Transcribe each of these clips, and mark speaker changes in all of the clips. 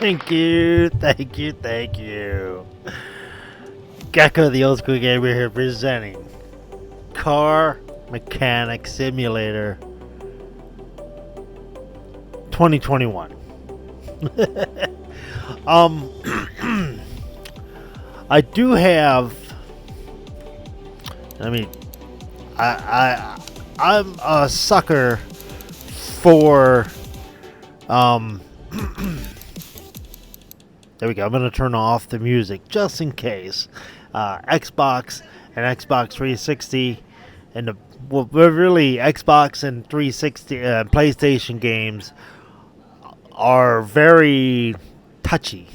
Speaker 1: Thank you, thank you, thank you. Gecko, the old school gamer here, presenting Car Mechanic Simulator 2021. I do have. I'm a sucker for. There we go. I'm going to turn off the music just in case. Xbox and Xbox 360 and really Xbox and 360 PlayStation games are very touchy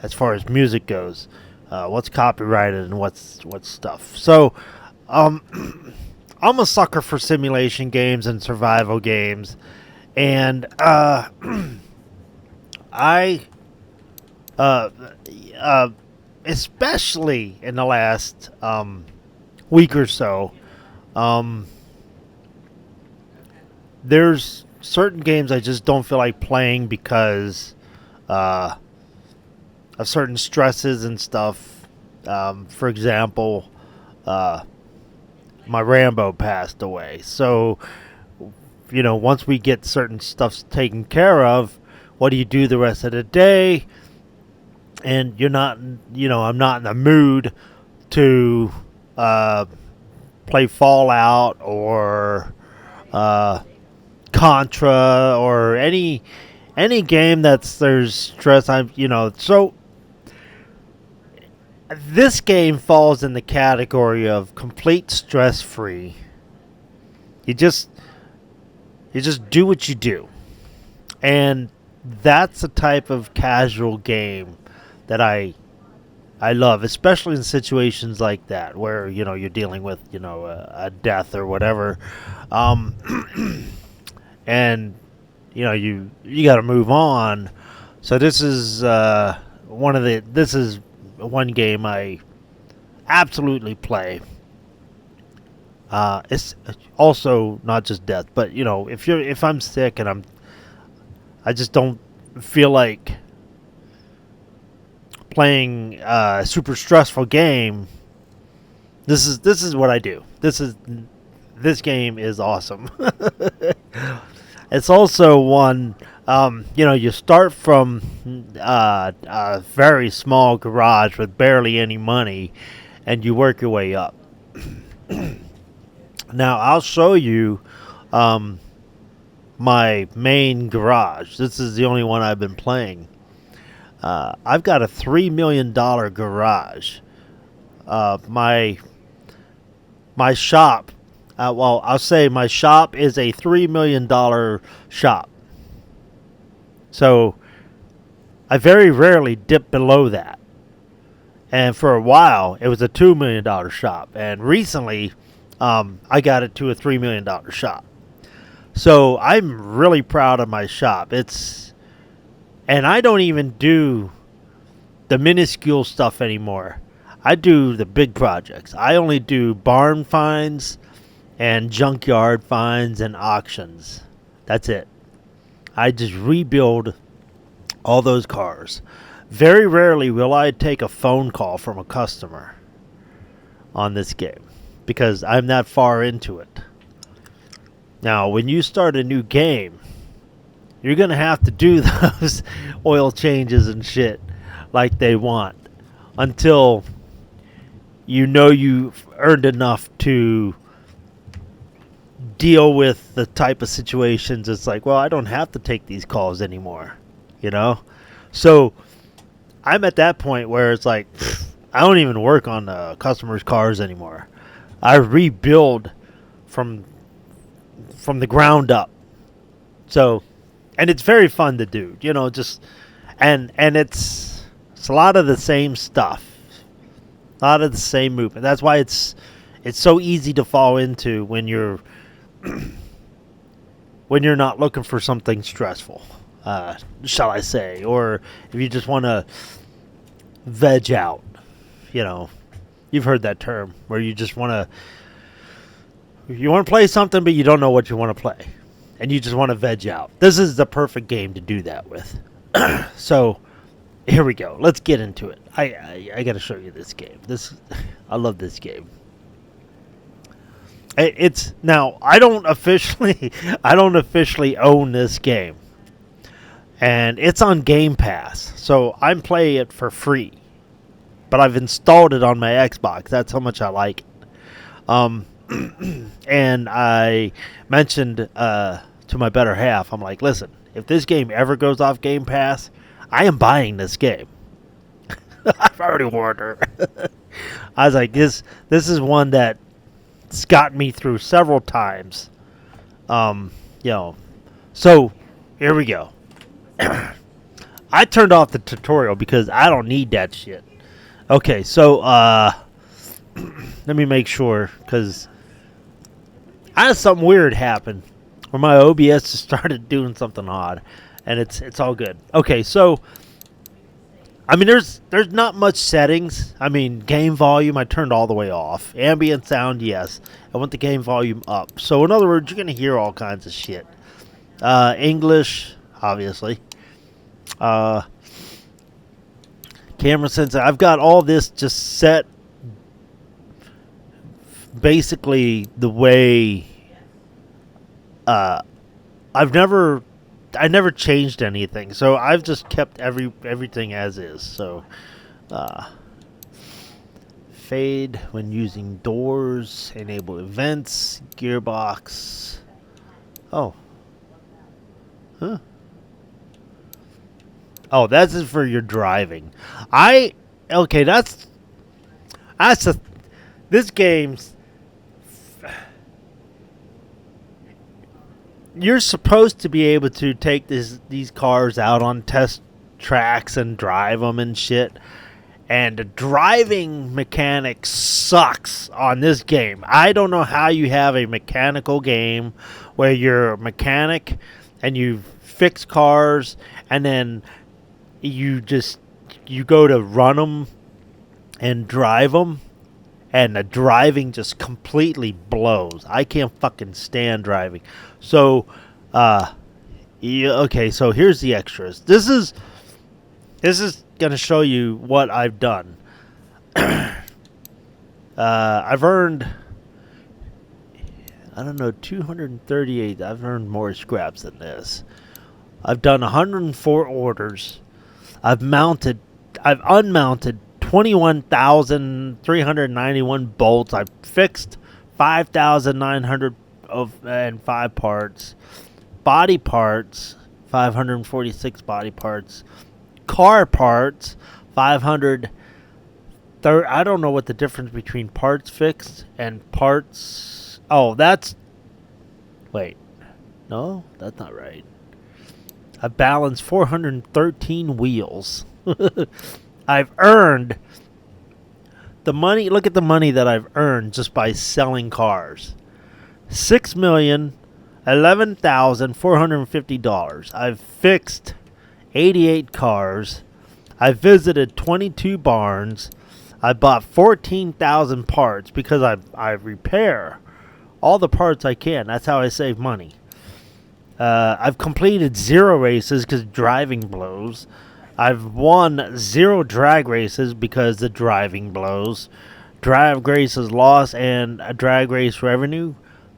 Speaker 1: as far as music goes. What's copyrighted and what's stuff. So I'm a sucker for simulation games and survival games, and I especially in the last week or so, there's certain games I just don't feel like playing because of certain stresses and stuff. For example, my Rambo passed away. So, once we get certain stuff taken care of, what do you do the rest of the day? And you're not, I'm not in the mood to play Fallout or Contra or any game there's stress. So this game falls in the category of complete stress-free. You just do what you do, and that's the type of casual game that I love, especially in situations like that where you're dealing with a death or whatever, and you got to move on. So this is one game I absolutely play. It's also not just death, but if I'm sick and I just don't feel like playing a super stressful game, this is what I do. This game is awesome. It's also one, you start from a very small garage with barely any money, and you work your way up. Now I'll show you my main garage. This is the only one I've been playing. I've got a $3 million garage. My shop, I'll say my shop is a $3 million shop. So I very rarely dip below that. And for a while, it was a $2 million shop. And recently, I got it to a $3 million shop. So I'm really proud of my shop. And I don't even do the minuscule stuff anymore. I do the big projects. I only do barn finds and junkyard finds and auctions. That's it. I just rebuild all those cars. Very rarely will I take a phone call from a customer on this game because I'm that far into it. Now, when you start a new game, you're going to have to do those oil changes and shit like they want until you know you've earned enough to deal with the type of situations. It's like, well, I don't have to take these calls anymore, you know? So I'm at that point where it's like, I don't even work on customers' cars anymore. I rebuild from the ground up. So, and it's very fun to do, you know, just, and it's a lot of the same stuff. A lot of the same movement. That's why it's so easy to fall into when you're not looking for something stressful, shall I say, or if you just want to veg out, you know, you've heard that term where you just want to play something but you don't know what you want to play and you just want to veg out. This is the perfect game to do that with. So here we go. Let's get into it. I got to show you this game. I love this game. It's now I don't officially own this game, and it's on Game Pass, so I'm playing it for free. But I've installed it on my Xbox. That's how much I like it. And I mentioned to my better half, I'm like, listen, if this game ever goes off Game Pass, I am buying this game. I've already warned her. I was like, this is one that's got me through several times. You know, so here we go. I turned off the tutorial because I don't need that shit. Okay, so let me make sure, because I had something weird happen where my OBS just started doing something odd, and it's all good. Okay, so I mean, there's not much settings. I mean, game volume I turned all the way off. Ambient sound, yes. I want the game volume up. So in other words, you're gonna hear all kinds of shit. English, obviously. Camera sensor. I've got all this just set basically the way I never changed anything, so I've just kept everything as is. So fade when using doors, enable events, gearbox. Oh that's just for your driving. This game's, you're supposed to be able to take these cars out on test tracks and drive them and shit. And the driving mechanic sucks on this game. I don't know how you have a mechanical game where you're a mechanic and you fix cars and then you go to run them and drive them, and the driving just completely blows. I can't fucking stand driving. So, okay, so here's the extras. This is gonna show you what I've done. I've earned, I don't know, 238. I've earned more scraps than this. I've done 104 orders. I've unmounted 21,391 bolts. I've fixed 5,905 parts. Body parts, 546 body parts. Car parts, 500. I don't know what the difference between parts fixed and parts. Oh, that's. Wait. No, that's not right. I balanced 413 wheels. I've earned the money. Look at the money that I've earned just by selling cars. $6,011,450. I've fixed 88 cars. I visited 22 barns. I bought 14,000 parts because I repair all the parts I can. That's how I save money. I've completed 0 races because driving blows. I've won 0 drag races because the driving blows. Drag races lost and a drag race revenue,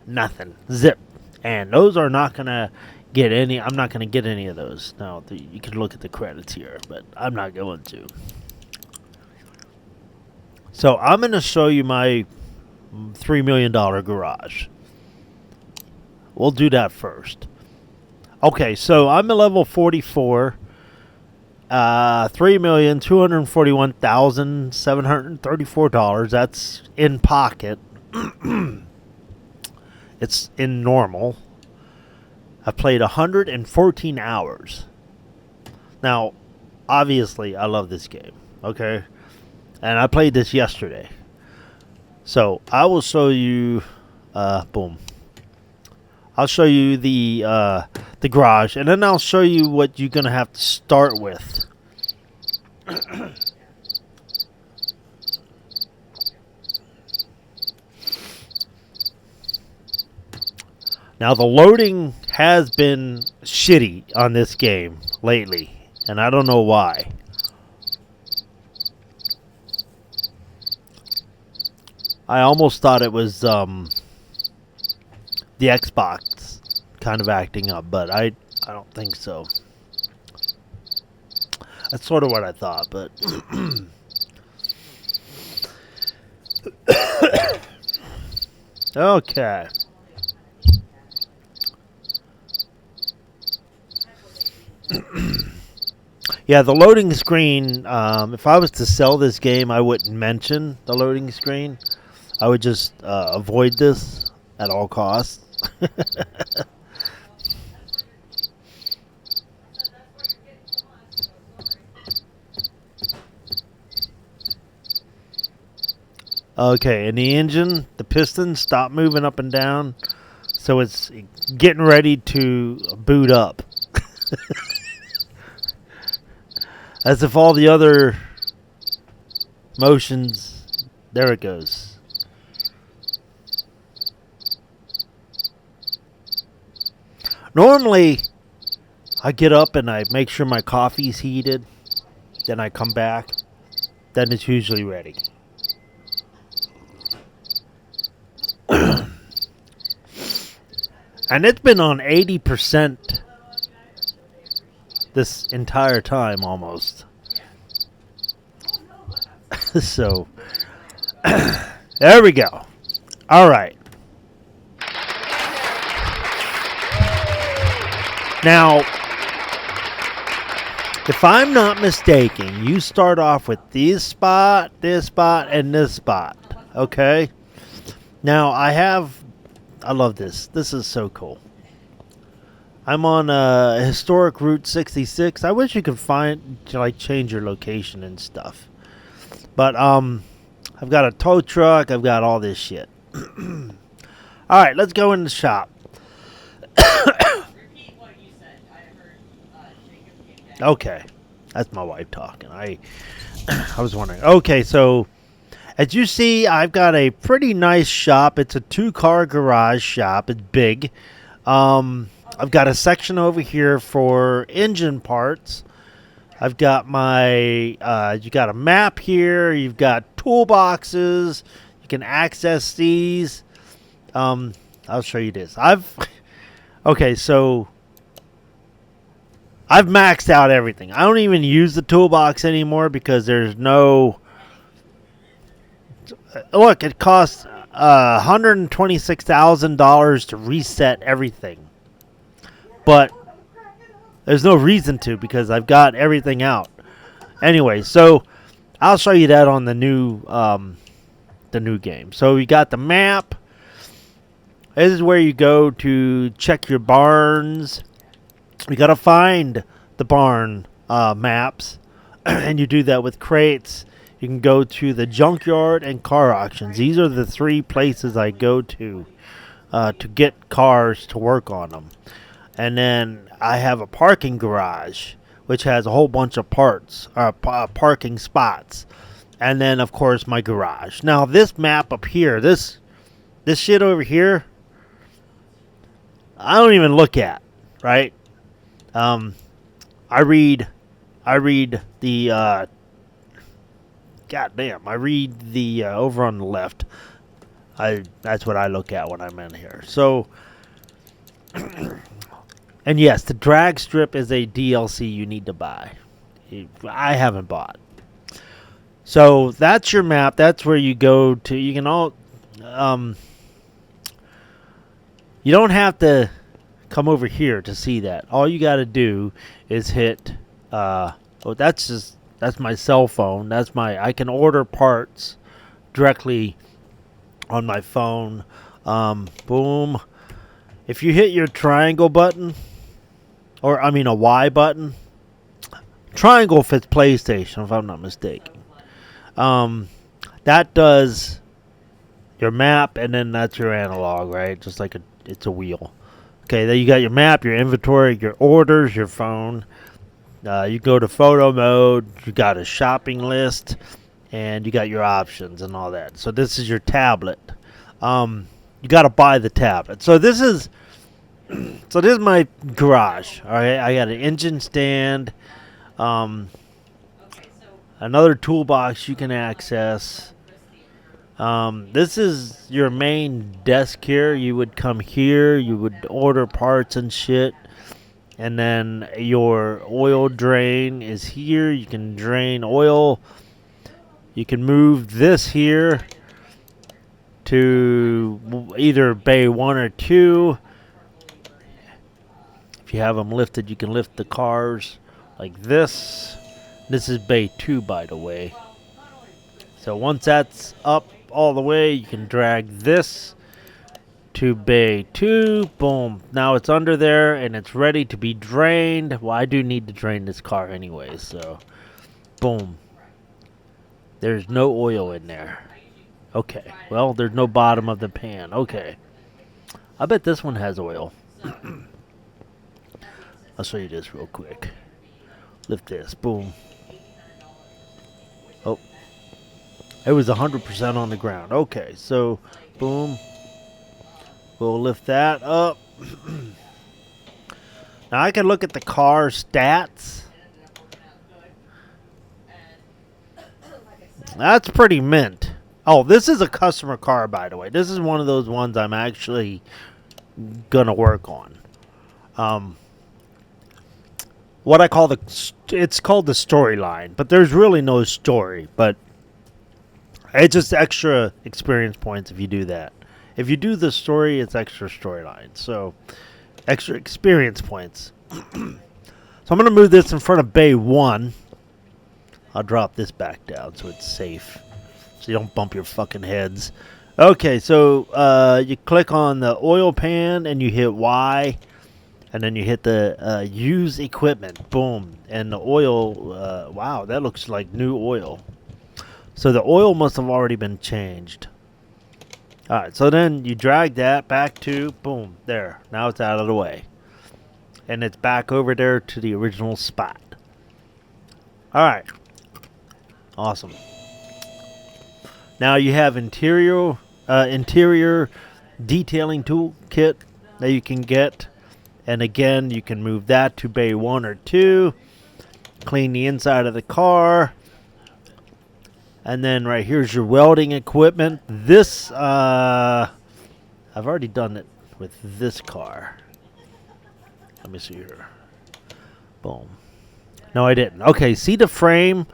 Speaker 1: nothing. Zip. And those are not going to get any. I'm not going to get any of those. Now, you can look at the credits here, but I'm not going to. So I'm going to show you my $3 million garage. We'll do that first. Okay, so I'm at level 44. $3,241,734. That's in pocket. It's in normal. I played 114 hours. Now, obviously, I love this game. Okay, and I played this yesterday. So I will show you. Boom. I'll show you the garage, and then I'll show you what you're gonna have to start with. Now the loading has been shitty on this game lately, and I don't know why. I almost thought it was the Xbox kind of acting up, but I don't think so. That's sort of what I thought, but okay. Yeah, the loading screen, if I was to sell this game, I wouldn't mention the loading screen. I would just avoid this at all costs. Okay, and the engine, the pistons stop moving up and down, so it's getting ready to boot up. As if all the other motions, there it goes. Normally, I get up and I make sure my coffee's heated, then I come back, then it's usually ready. And it's been on 80% this entire time almost. So, there we go. All right. Now, if I'm not mistaken, you start off with this spot, and this spot. Okay? Now, I love this. This is so cool. I'm on historic Route 66. I wish you could change your location and stuff. But I've got a tow truck. I've got all this shit. All right, let's go in the shop.
Speaker 2: Repeat what you said. I heard Jacob came down.
Speaker 1: Okay, that's my wife talking. I was wondering. Okay, so as you see, I've got a pretty nice shop. It's a 2-car garage shop. It's big. I've got a section over here for engine parts. I've got my, you got a map here. You've got toolboxes. You can access these. I'll show you this. Okay, so I've maxed out everything. I don't even use the toolbox anymore because there's no, look, it costs $126,000 to reset everything. But there's no reason to because I've got everything out. Anyway, so I'll show you that on the new game. So we got the map. This is where you go to check your barns. You got to find the barn maps, and you do that with crates. You can go to the junkyard and car auctions. These are the 3 places I go to get cars to work on them. And then I have a parking garage, which has a whole bunch of parking spots. And then, of course, my garage. Now, this map up here, this shit over here, I don't even look at, right? I read I read the goddamn. I read the over on the left. That's what I look at when I'm in here. So, and yes, the drag strip is a DLC you need to buy. I haven't bought. So that's your map. That's where you go to. You can all. You don't have to come over here to see that. All you got to do is hit. That's my cell phone. I can order parts directly on my phone. Boom. If you hit your triangle button, or I mean a Y button, triangle fits PlayStation if I'm not mistaken. That does your map, and then that's your analog, right? Just like it's a wheel. Okay, then you got your map, your inventory, your orders, your phone. You go to photo mode. You got a shopping list, and you got your options and all that. So this is your tablet. You got to buy the tablet. So this is my garage. All right, I got an engine stand. Another toolbox you can access. This is your main desk here. You would come here. You would order parts and shit. And then your oil drain is here. You can drain oil. You can move this here to either bay 1 or 2. If you have them lifted, you can lift the cars like this. This is bay 2, by the way. So once that's up all the way, you can drag this to bay 2. Boom. Now it's under there and it's ready to be drained. Well, I do need to drain this car anyway, so boom. There's no oil in there. Okay. Well, there's no bottom of the pan. Okay. I bet this one has oil. I'll show you this real quick. Lift this. Boom. Oh. It was 100% on the ground. Okay, so boom. We'll lift that up. Now I can look at the car stats. That's pretty mint. Oh, this is a customer car, by the way. This is one of those ones I'm actually gonna work on. What I call it's called the storyline, but there's really no story. But it's just extra experience points if you do that. If you do the story, it's extra storyline. So, extra experience points. So I'm going to move this in front of bay 1. I'll drop this back down so it's safe. So you don't bump your fucking heads. Okay, so you click on the oil pan and you hit Y. And then you hit the use equipment. Boom. And the oil, wow, that looks like new oil. So the oil must have already been changed. Alright, so then you drag that back to, boom, there. Now it's out of the way. And it's back over there to the original spot. Alright. Awesome. Now you have interior detailing toolkit that you can get. And again, you can move that to bay 1 or 2. Clean the inside of the car. And then right here's your welding equipment. This, I've already done it with this car. Let me see here. Boom. No, I didn't. Okay, see the frame?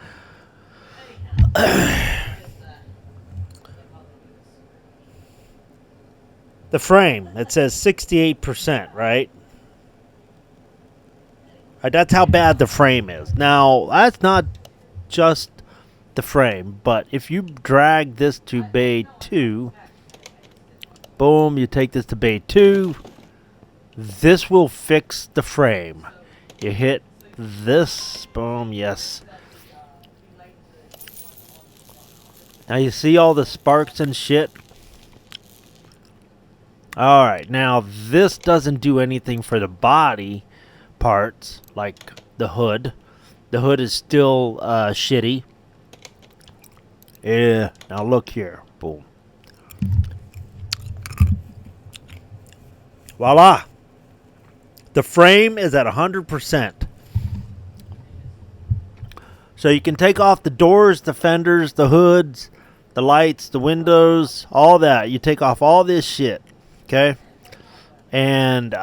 Speaker 1: The frame, it says 68%, right? That's how bad the frame is. Now, that's not just the frame, but if you drag this to bay 2, boom, you take this to bay 2, this will fix the frame. You hit this, boom, yes. Now you see all the sparks and shit? Alright, now this doesn't do anything for the body parts, like the hood. The hood is still shitty. Yeah, now look here. Boom. Voila. The frame is at 100%. So you can take off the doors, the fenders, the hoods, the lights, the windows, all that. You take off all this shit, okay? And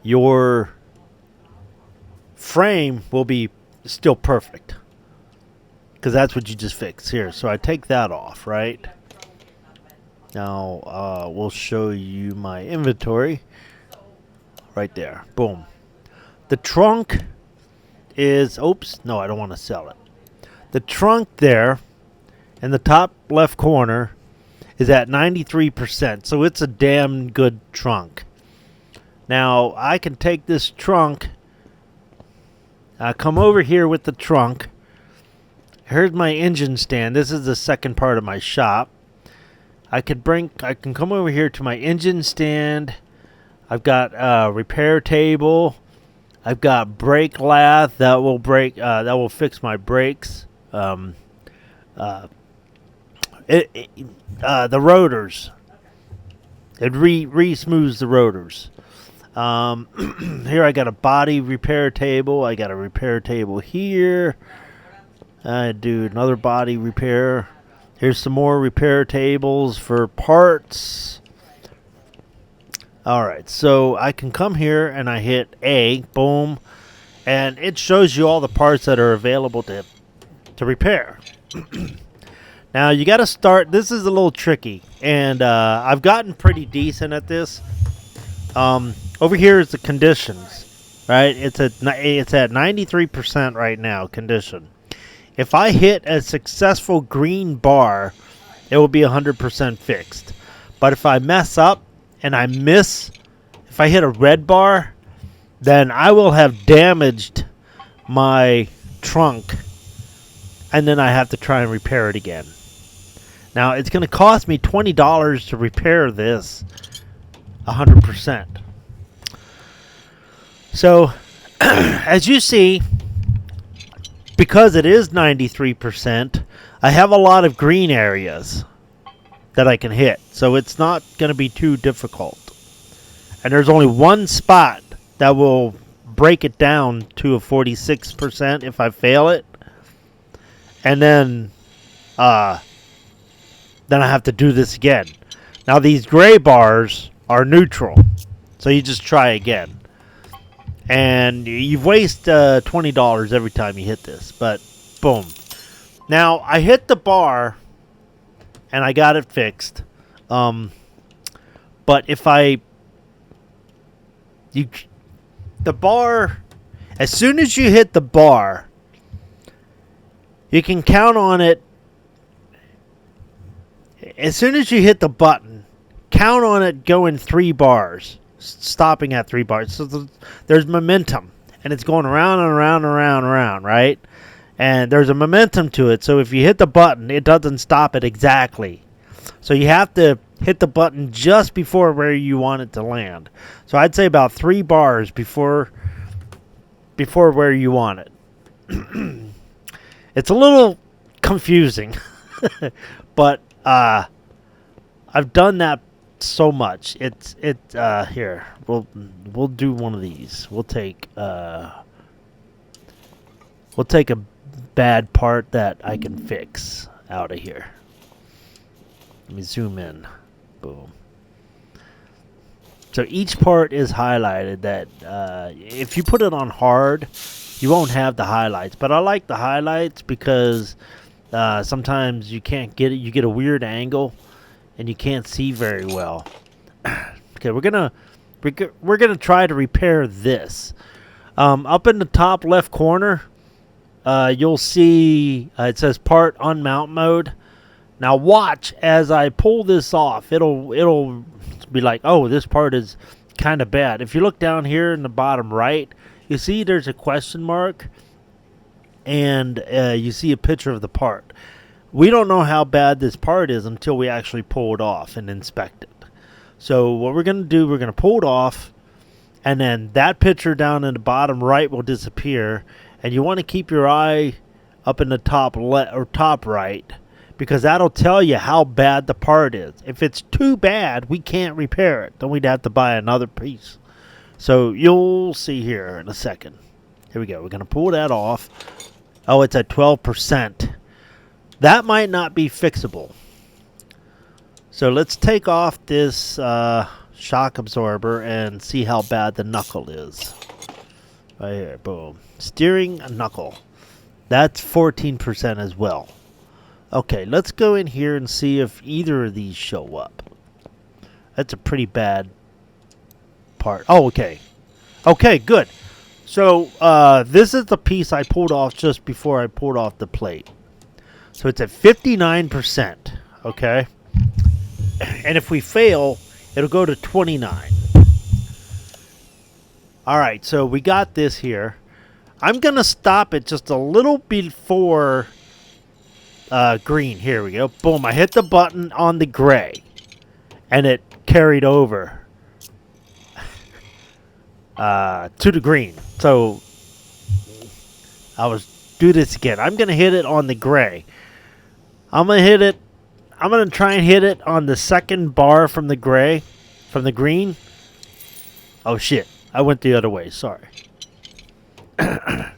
Speaker 1: your frame will be still perfect, because that's what you just fixed here. So I take that off, right? Now we'll show you my inventory right there. Boom. The trunk is, oops, no, I don't want to sell it. The trunk there in the top left corner is at 93%, so it's a damn good trunk. Now I can take this trunk, come over here with the trunk. Here's my engine stand. This is the second part of my shop. I can come over here to my engine stand. I've got a repair table. I've got brake lath that will fix my brakes. The rotors. It re-smooths the rotors. Here I got a body repair table. I got a repair table here. I do another body repair. Here's some more repair tables for parts. Alright, so I can come here and I hit A, boom, and it shows you all the parts that are available to repair. Now you got to start, this is a little tricky, and I've gotten pretty decent at this. Over here is the conditions, right? It's at 93% right now, condition. If I hit a successful green bar, it will be 100% fixed. But if I mess up and I miss, if I hit a red bar, then I will have damaged my trunk, and then I have to try and repair it again. Now, it's going to cost me $20 to repair this 100%. So, as you see, because it is 93%, I have a lot of green areas that I can hit. So it's not going to be too difficult. And there's only one spot that will break it down to a 46% if I fail it. And then I have to do this again. Now these gray bars are neutral. So you just try again. And you've wasted $20 every time you hit this. But, boom. Now, I hit the bar, and I got it fixed. But if the bar, as soon as you hit the bar, you can count on it. As soon as you hit the button, count on it going 3 bars. Stopping at 3 bars. So there's momentum, and it's going around and around and around and around, right? And there's a momentum to it. So if you hit the button, it doesn't stop it exactly. So you have to hit the button just before where you want it to land. So I'd say about 3 bars before where you want it. It's a little confusing, but I've done that so much. Here we'll do one of these. We'll take a bad part that I can fix out of here. Let me zoom in. Boom. So each part is highlighted. That if you put it on hard, you won't have the highlights. But I like the highlights because sometimes you can't get it. You get a weird angle and you can't see very well. Okay, we're gonna try to repair this. Up in the top left corner, you'll see it says part unmount mode. Now watch as I pull this off. It'll be like, oh, this part is kind of bad. If you look down here in the bottom right, you see there's a question mark, and you see a picture of the part. We don't know how bad this part is until we actually pull it off and inspect it. So what we're going to do, we're going to pull it off, and then that picture down in the bottom right will disappear, and you want to keep your eye up in the top top right, because that'll tell you how bad the part is. If it's too bad, we can't repair it. Then we'd have to buy another piece. So you'll see here in a second. Here we go. We're going to pull that off. Oh, it's at 12%. That might not be fixable. So let's take off this shock absorber and see how bad the knuckle is. Right here. Boom. Steering knuckle. That's 14% as well. Okay, let's go in here and see if either of these show up. That's a pretty bad part. Oh, okay. Okay, good. So, this is the piece I pulled off just before I pulled off the plate. So it's at 59%, okay? And if we fail, it'll go to 29. Alright, so we got this here. I'm going to stop it just a little before green. Here we go. Boom, I hit the button on the gray. And it carried over to the green. So do this again. I'm going to hit it on the gray. I'm going to try and hit it on the second bar from the green. Oh shit. I went the other way. Sorry. But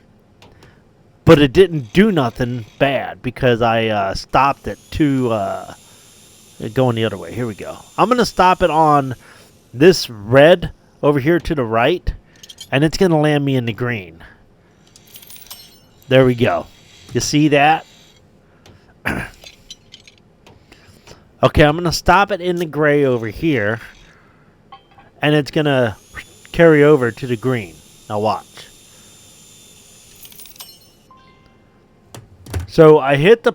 Speaker 1: it didn't do nothing bad because I stopped it to going the other way. Here we go. I'm going to stop it on this red over here to the right, and it's going to land me in the green. There we go. You see that? Okay, I'm going to stop it in the gray over here, and it's going to carry over to the green. Now watch. So I hit the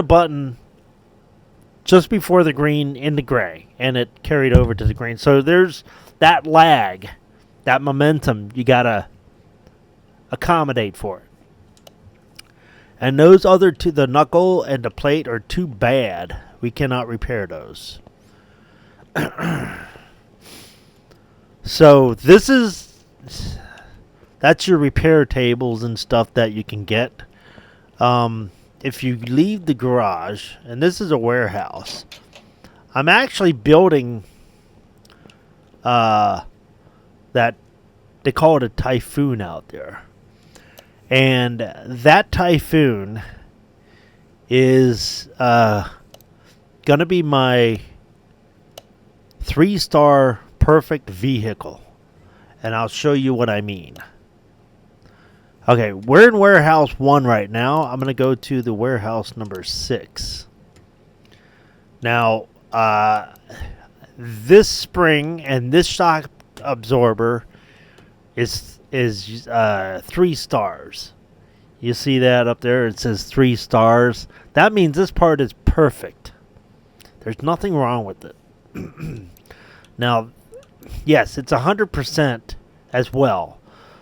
Speaker 1: button just before the green in the gray, and it carried over to the green. So there's that lag, that momentum, you got to accommodate for it. And those other two, the knuckle and the plate, are too bad. We cannot repair those. So that's your repair tables and stuff that you can get. If you leave the garage, and this is a warehouse, I'm actually building that they call it a Typhoon out there. And that Typhoon is going to be my 3-star perfect vehicle. And I'll show you what I mean. Okay, we're in warehouse 1 right now. I'm going to go to the warehouse number 6. Now, this spring and this shock absorber is 3 stars. You see that up there? It says 3 stars. That means this part is perfect. There's nothing wrong with it. Now, yes, it's 100% as well.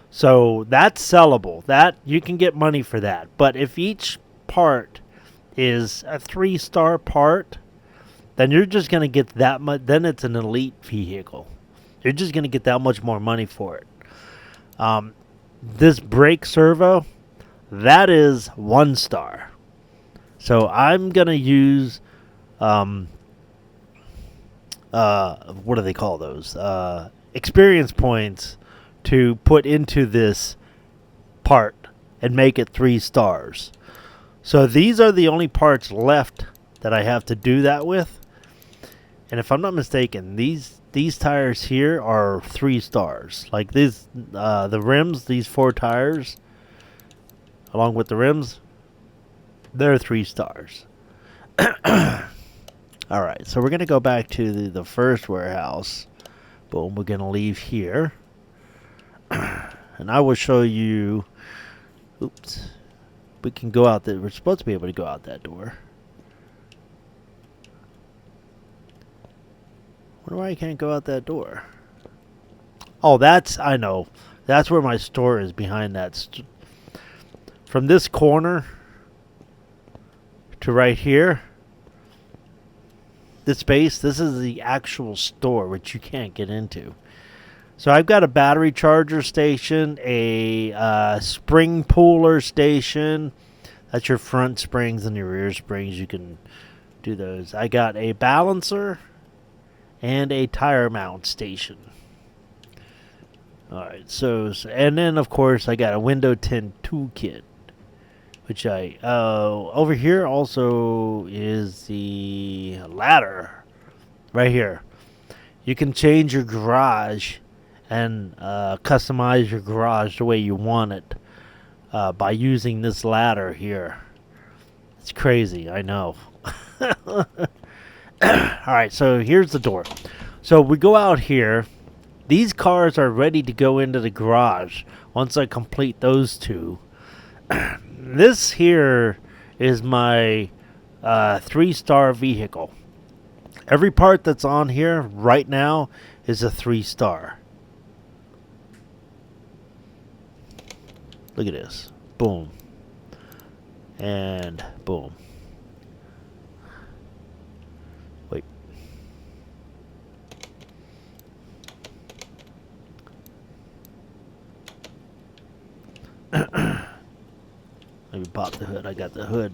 Speaker 1: So that's sellable. That you can get money for that. But if each part is a 3-star part, then you're just going to get that much. Then it's an elite vehicle. You're just going to get that much more money for it. This brake servo, that is 1 star. So I'm going to use, what do they call those? Experience points to put into this part and make it 3 stars. So these are the only parts left that I have to do that with. And if I'm not mistaken, these tires here are 3 stars. Like these, the rims, these 4 tires, along with the rims, they're 3 stars. Alright, so we're going to go back to the first warehouse. Boom, we're going to leave here. And I will show you. Oops. We can go out there. We're supposed to be able to go out that door. Wonder why I can't go out that door. Oh, I know. That's where my store is, behind that. From this corner to right here, this space, this is the actual store, which you can't get into. So I've got a battery charger station, a spring puller station. That's your front springs and your rear springs. You can do those. I got a balancer and a tire mount station. Alright, and then of course I got a window tint toolkit, which over here also is the ladder, right here. You can change your garage and customize your garage the way you want it by using this ladder here. It's crazy, I know. Alright, so here's the door. So we go out here. These cars are ready to go into the garage once I complete those two. This here is my 3-star vehicle. Every part that's on here right now is a 3-star. Look at this. Boom. And boom. Wait. Let me pop the hood. I got the hood.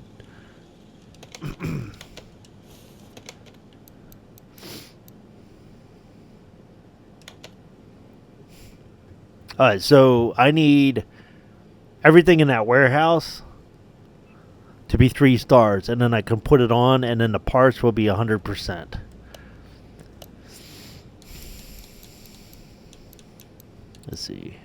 Speaker 1: Alright, so I need everything in that warehouse to be 3 stars, and then I can put it on, and then the parts will be 100%. Let's see.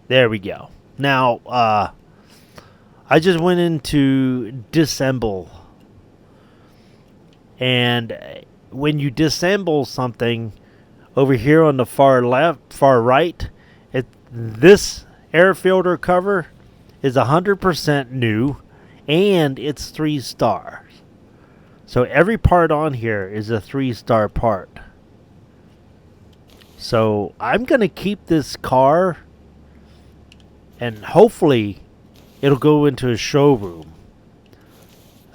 Speaker 1: There we go. Now, I just went into disassemble. And when you disassemble something, over here on the far right, this air filter cover is 100% new, and it's 3 stars. So every part on here is a 3-star part. So I'm going to keep this car, and hopefully it'll go into a showroom.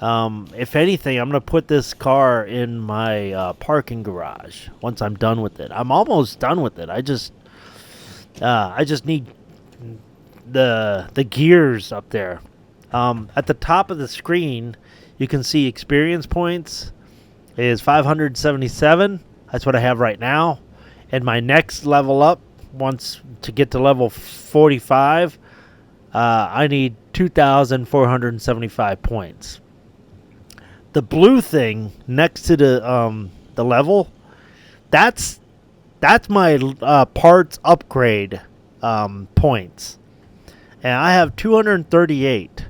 Speaker 1: If anything, I'm going to put this car in my parking garage once I'm done with it. I'm almost done with it. I just need the gears up there. At the top of the screen, you can see experience points is 577. That's what I have right now. And my next level up, once to get to level 45, I need 2,475 points. The blue thing next to the level, that's my parts upgrade points, and I have 238.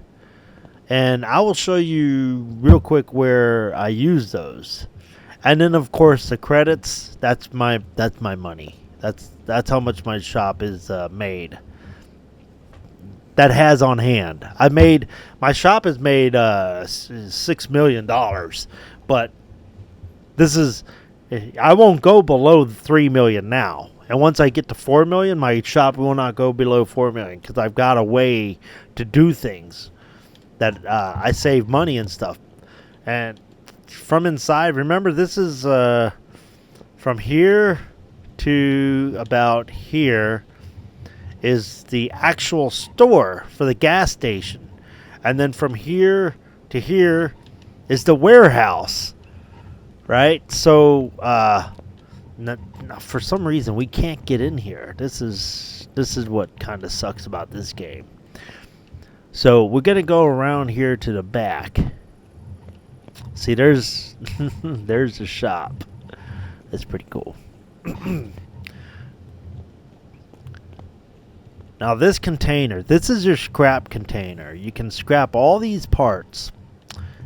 Speaker 1: And I will show you real quick where I use those. And then of course the credits. That's my money. That's how much my shop is made. That has on hand. My shop has made $6 million, but this is, I won't go below $3 million now. And once I get to $4 million, my shop will not go below $4 million because I've got a way to do things that I save money and stuff. And from inside, remember this is from here to about here is the actual store for the gas station. And then from here to here is the warehouse. Right? So for some reason we can't get in here. This is what kind of sucks about this game. So we're going to go around here to the back. See, there's there's the shop. That's pretty cool. Now this container, this is your scrap container. You can scrap all these parts.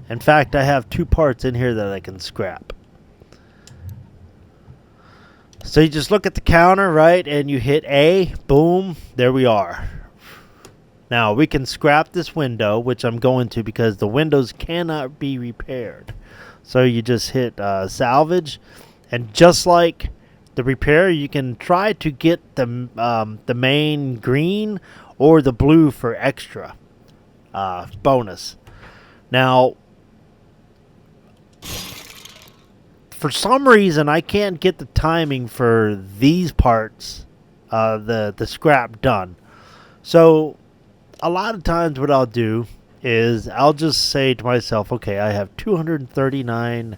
Speaker 1: In fact, I have 2 parts in here that I can scrap. So you just look at the counter, right, and you hit A, boom, there we are. Now we can scrap this window, which I'm going to because the windows cannot be repaired. So you just hit salvage, and just like the repair, you can try to get the main green or the blue for extra bonus. Now, for some reason, I can't get the timing for these parts, the scrap done. So, a lot of times what I'll do is I'll just say to myself, okay, I have 239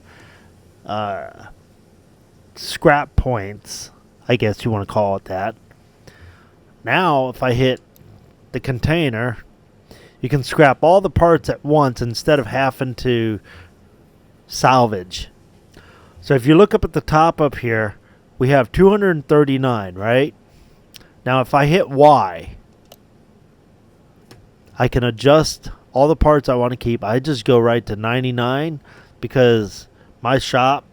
Speaker 1: scrap points, I guess you want to call it that. Now, if I hit the container, you can scrap all the parts at once instead of having to salvage. So if you look up at the top up here, we have 239, right? Now, if I hit Y, I can adjust all the parts I want to keep. I just go right to 99 because my shop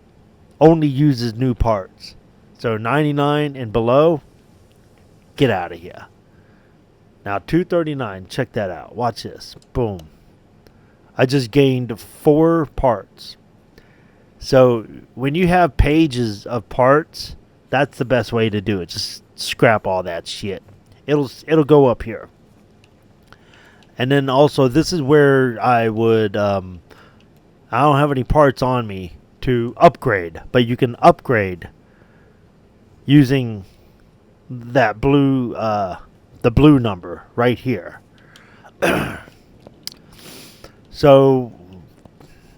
Speaker 1: only uses new parts. So 99 and below, get out of here. Now 239, check that out. Watch this. Boom. I just gained 4 parts. So when you have pages of parts, that's the best way to do it. Just scrap all that shit. It'll go up here. And then also, this is where I would, I don't have any parts on me to upgrade, but you can upgrade using that blue, the blue number right here. So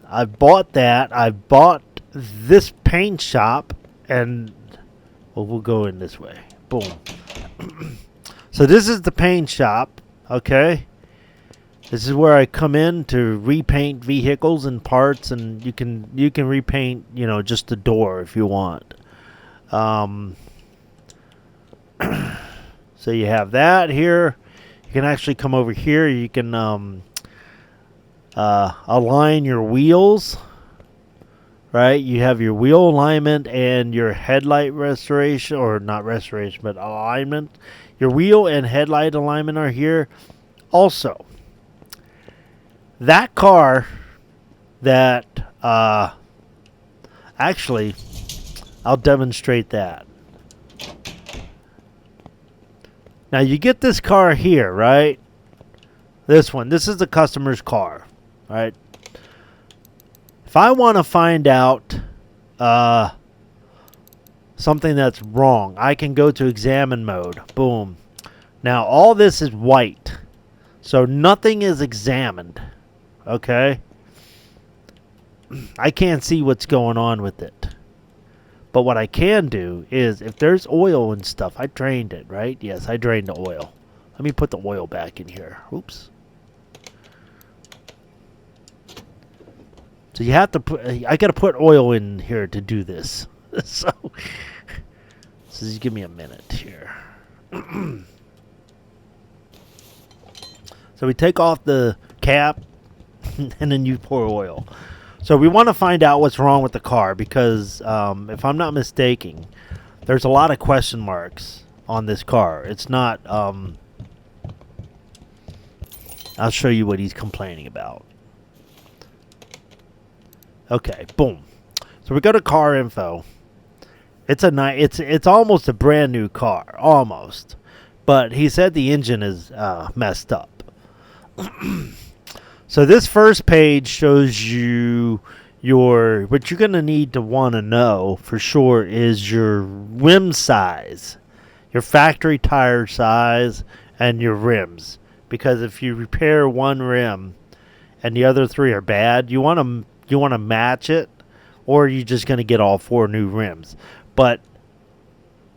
Speaker 1: I bought that. I bought this paint shop, and well, we'll go in this way. Boom. So this is the paint shop, okay? This is where I come in to repaint vehicles and parts, and you can repaint, just the door if you want. So you have that here. You can actually come over here. You can align your wheels. Right? You have your wheel alignment and your headlight restoration, or not restoration, but alignment. Your wheel and headlight alignment are here. Also, that car that, actually, I'll demonstrate that. Now, you get this car here, right? This one. This is the customer's car, right? If I want to find out something that's wrong, I can go to examine mode. Boom. Now, all this is white, so nothing is examined. Okay? I can't see what's going on with it. But what I can do is, if there's oil and stuff, I drained it, right? Yes, I drained the oil. Let me put the oil back in here. Oops. So you have to put, I got to put oil in here to do this. So just give me a minute here. So we take off the cap and then you pour oil. So we want to find out what's wrong with the car because if I'm not mistaken, there's a lot of question marks on this car. It's not, I'll show you what he's complaining about. Okay, boom. So we go to car info. It's it's almost a brand new car, almost. But he said the engine is messed up. So this first page shows you what you're going to need to want to know for sure is your rim size, your factory tire size, and your rims. Because if you repair one rim and the other 3 are bad, you want to match it, or you're just going to get all 4 new rims. But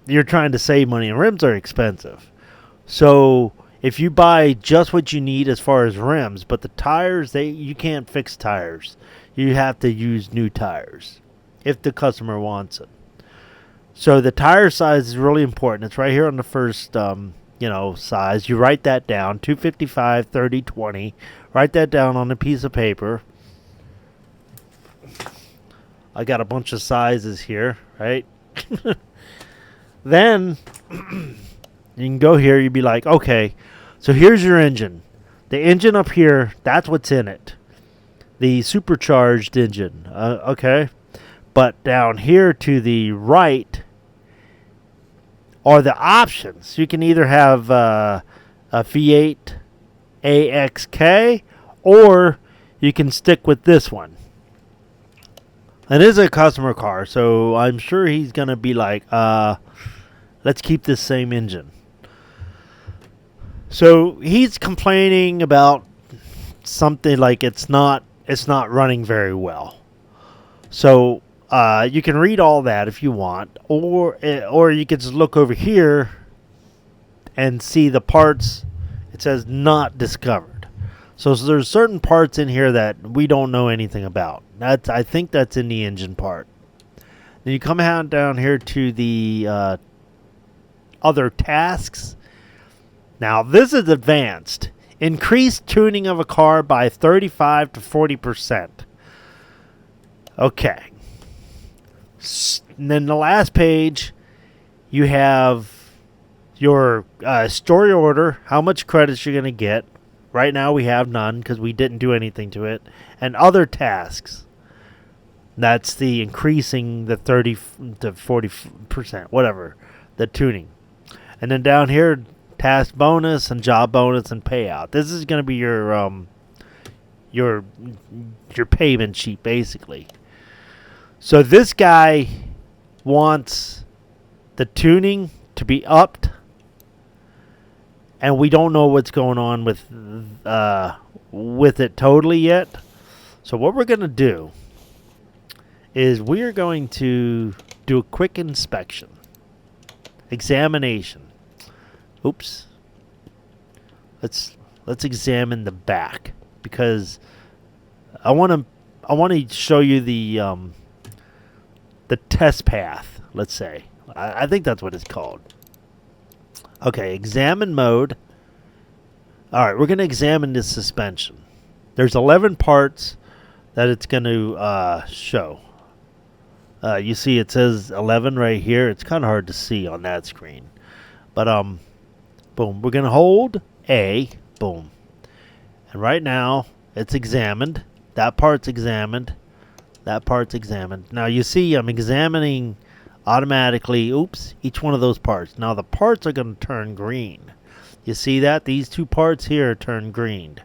Speaker 1: you're trying to save money, and rims are expensive. So if you buy just what you need as far as rims, but the tires, you can't fix tires. You have to use new tires if the customer wants it. So the tire size is really important. It's right here on the first size. You write that down, 255, 30, 20. Write that down on a piece of paper. I got a bunch of sizes here, right? Then you can go here. You'd be like, okay, so here's your engine. The engine up here, that's what's in it. The supercharged engine, okay? But down here to the right are the options. You can either have a V8 AXK, or you can stick with this one. It is a customer car, so I'm sure he's going to be like, let's keep this same engine. So he's complaining about something like it's not running very well. So you can read all that if you want, or you can just look over here and see the parts. It says not discovered. So there's certain parts in here that we don't know anything about. I think that's in the engine part. Then you come down here to the other tasks. Now this is advanced. Increased tuning of a car by 35 to 40%. Okay. And then the last page, you have your story order, how much credits you're going to get. Right now we have none because we didn't do anything to it. And other tasks. That's the increasing the 30 to 40%, whatever, the tuning. And then down here, task bonus and job bonus and payout. This is going to be your payment sheet, basically. So this guy wants the tuning to be upped, and we don't know what's going on with it totally yet. So what we're going to do is we are going to do a quick inspection, examination. Oops. Let's examine the back, because I want to show you the test path. Let's say I think that's what it's called. Okay, examine mode. All right, we're going to examine this suspension. There's 11 parts that it's going to show. You see it says 11 right here. It's kind of hard to see on that screen. But boom, we're going to hold A, boom. And right now it's examined. That part's examined. That part's examined. Now you see I'm examining automatically, oops, each one of those parts. Now the parts are going to turn green. You see that? These two parts here turn green.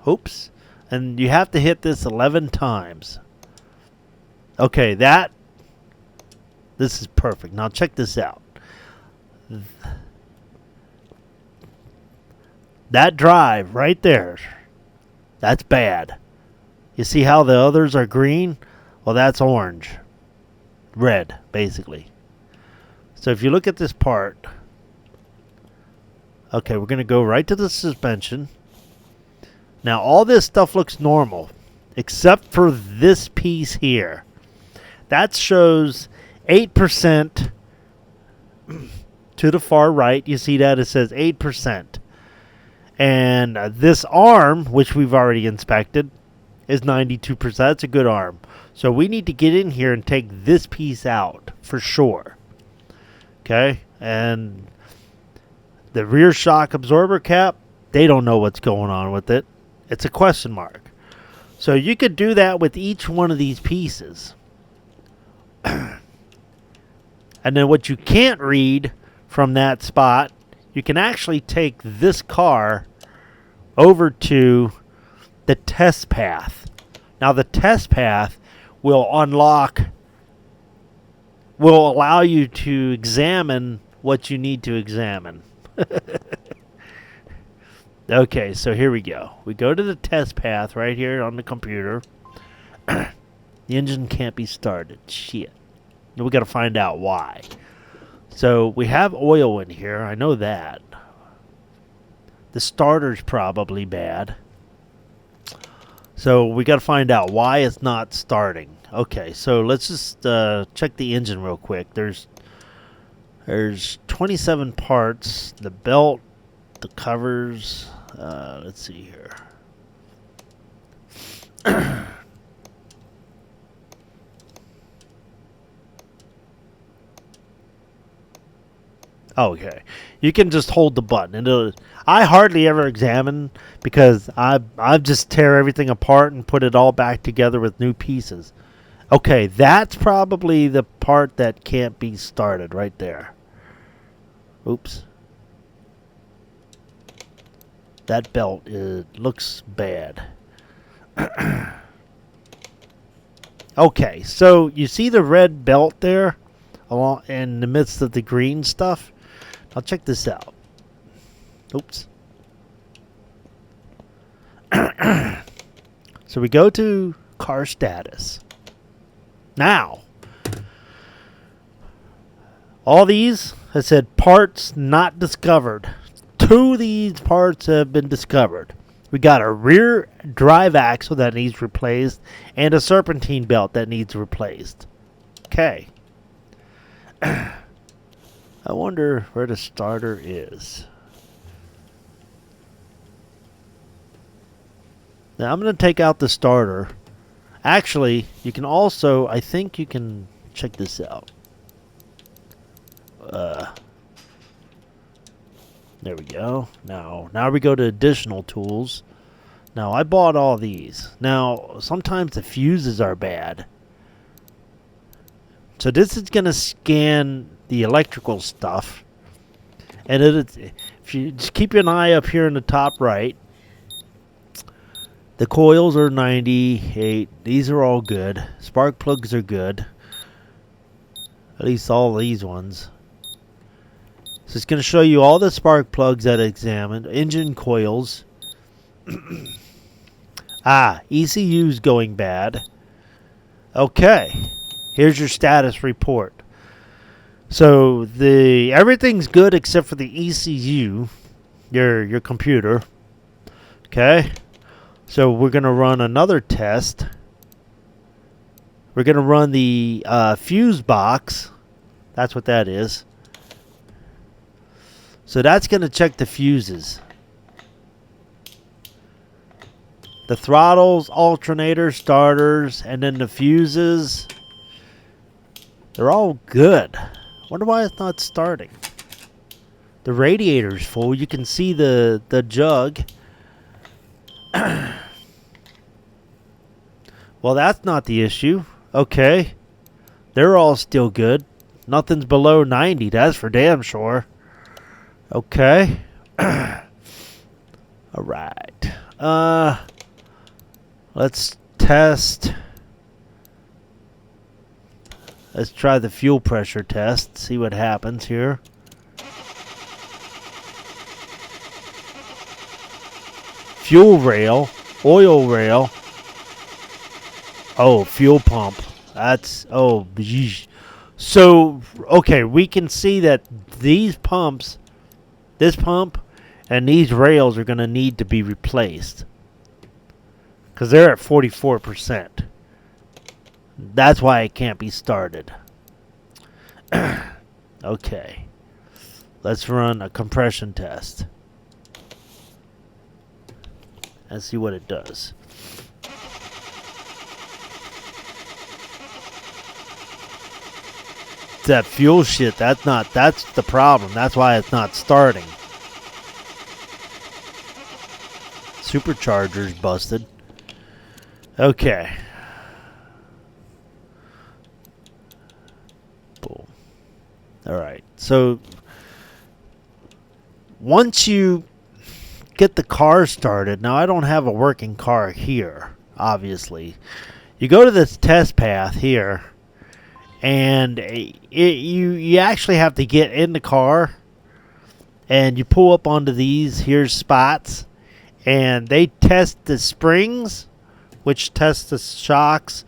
Speaker 1: Oops. And you have to hit this 11 times. Okay, this is perfect. Now check this out. That drive right there, that's bad. You see how the others are green? Well, that's orange. Red, basically. So if you look at this part, okay, we're going to go right to the suspension. Now, all this stuff looks normal, except for this piece here. That shows 8% to the far right. You see that? It says 8%. And this arm, which we've already inspected, is 92%. That's a good arm. So we need to get in here and take this piece out for sure. Okay? And the rear shock absorber cap, they don't know what's going on with it. It's a question mark. So you could do that with each one of these pieces. And then what you can't read from that spot, you can actually take this car over to the test path. Now the test path will allow you to examine what you need to examine. Okay, so here we go. We go to the test path right here on the computer. The engine can't be started. Shit. We got to find out why. So we have oil in here. I know that. The starter's probably bad. So we got to find out why it's not starting. Okay, so let's just check the engine real quick. There's 27 parts. The belt, the covers. Let's see here. Okay, you can just hold the button. And I hardly ever examine because I just tear everything apart and put it all back together with new pieces. Okay, that's probably the part that can't be started right there. Oops. That belt looks bad. Okay, so you see the red belt there along in the midst of the green stuff? I'll check this out. Oops. So we go to car status. Now, all these have said parts not discovered. 2 of these parts have been discovered. We got a rear drive axle that needs replaced and a serpentine belt that needs replaced. Okay. I wonder where the starter is. Now I'm going to take out the starter. Actually, you can also, I think you can check this out. There we go. Now we go to additional tools. Now I bought all these. Now sometimes the fuses are bad. So this is going to scan the electrical stuff. And if you just keep an eye up here in the top right. The coils are 98. These are all good. Spark plugs are good. At least all these ones. So it's going to show you all the spark plugs that I examined. Engine coils. ECU's going bad. Okay. Here's your status report. So everything's good except for the ECU. Your computer. Okay. So we're going to run another test. We're going to run the fuse box. That's what that is. So that's going to check the fuses. The throttles, alternators, starters, and then the fuses. They're all good. Wonder why it's not starting. The radiator's full. You can see the jug. Well, that's not the issue. Okay. They're all still good. Nothing's below 90. That's for damn sure. Okay. Alright. Let's test. Let's try the fuel pressure test. See what happens here. Fuel rail. Oil rail. Oh, fuel pump. That's, oh, yeesh. So, okay, we can see that these pumps, this pump, and these rails are going to need to be replaced. Because they're at 44%. That's why it can't be started. Okay. Let's run a compression test. And see what it does. That fuel shit, that's the problem. That's why it's not starting. Supercharger's busted. Okay. Boom. Alright, so once you get the car started, now I don't have a working car here, obviously. You go to this test path here, and you actually have to get in the car, and you pull up onto these here's spots, and they test the springs, which test the shocks,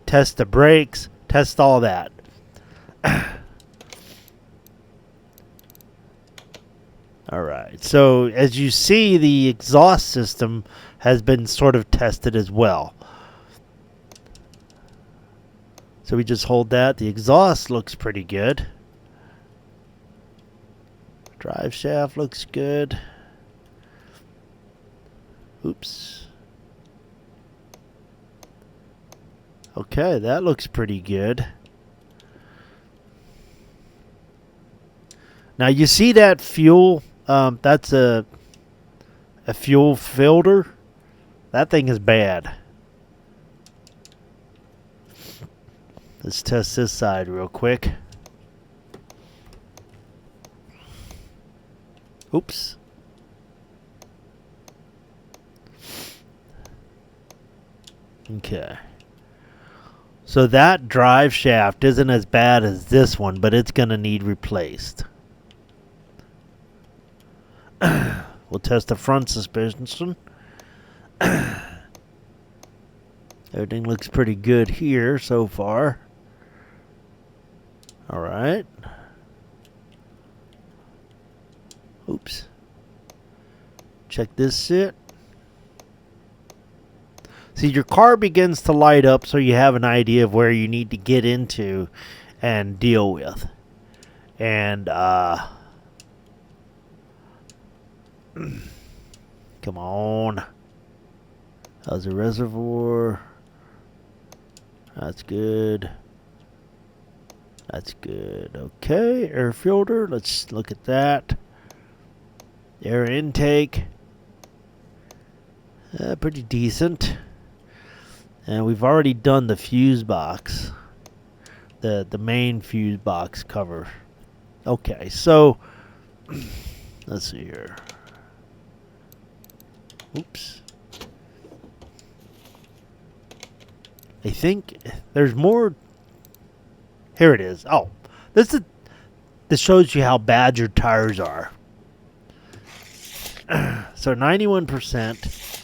Speaker 1: test the brakes, test all that. Alright, so as you see, the exhaust system has been sort of tested as well. So we just hold that. The exhaust looks pretty good. Drive shaft looks good. Oops. Okay, that looks pretty good. Now you see that fuel, that's a fuel filter. That thing is bad. Let's test this side real quick. Oops. Okay. So that drive shaft isn't as bad as this one, but it's going to need replaced. We'll test the front suspension. Everything looks pretty good here so far. Alright. Oops. Check this shit. See, your car begins to light up so you have an idea of where you need to get into and deal with. And, come on. How's the reservoir? That's good. That's good. Okay, air filter. Let's look at that. Air intake. Pretty decent. And we've already done the fuse box. The main fuse box cover. Okay, so let's see here. Oops. I think there's more. Here it is. Oh, this shows you how bad your tires are. So 91%.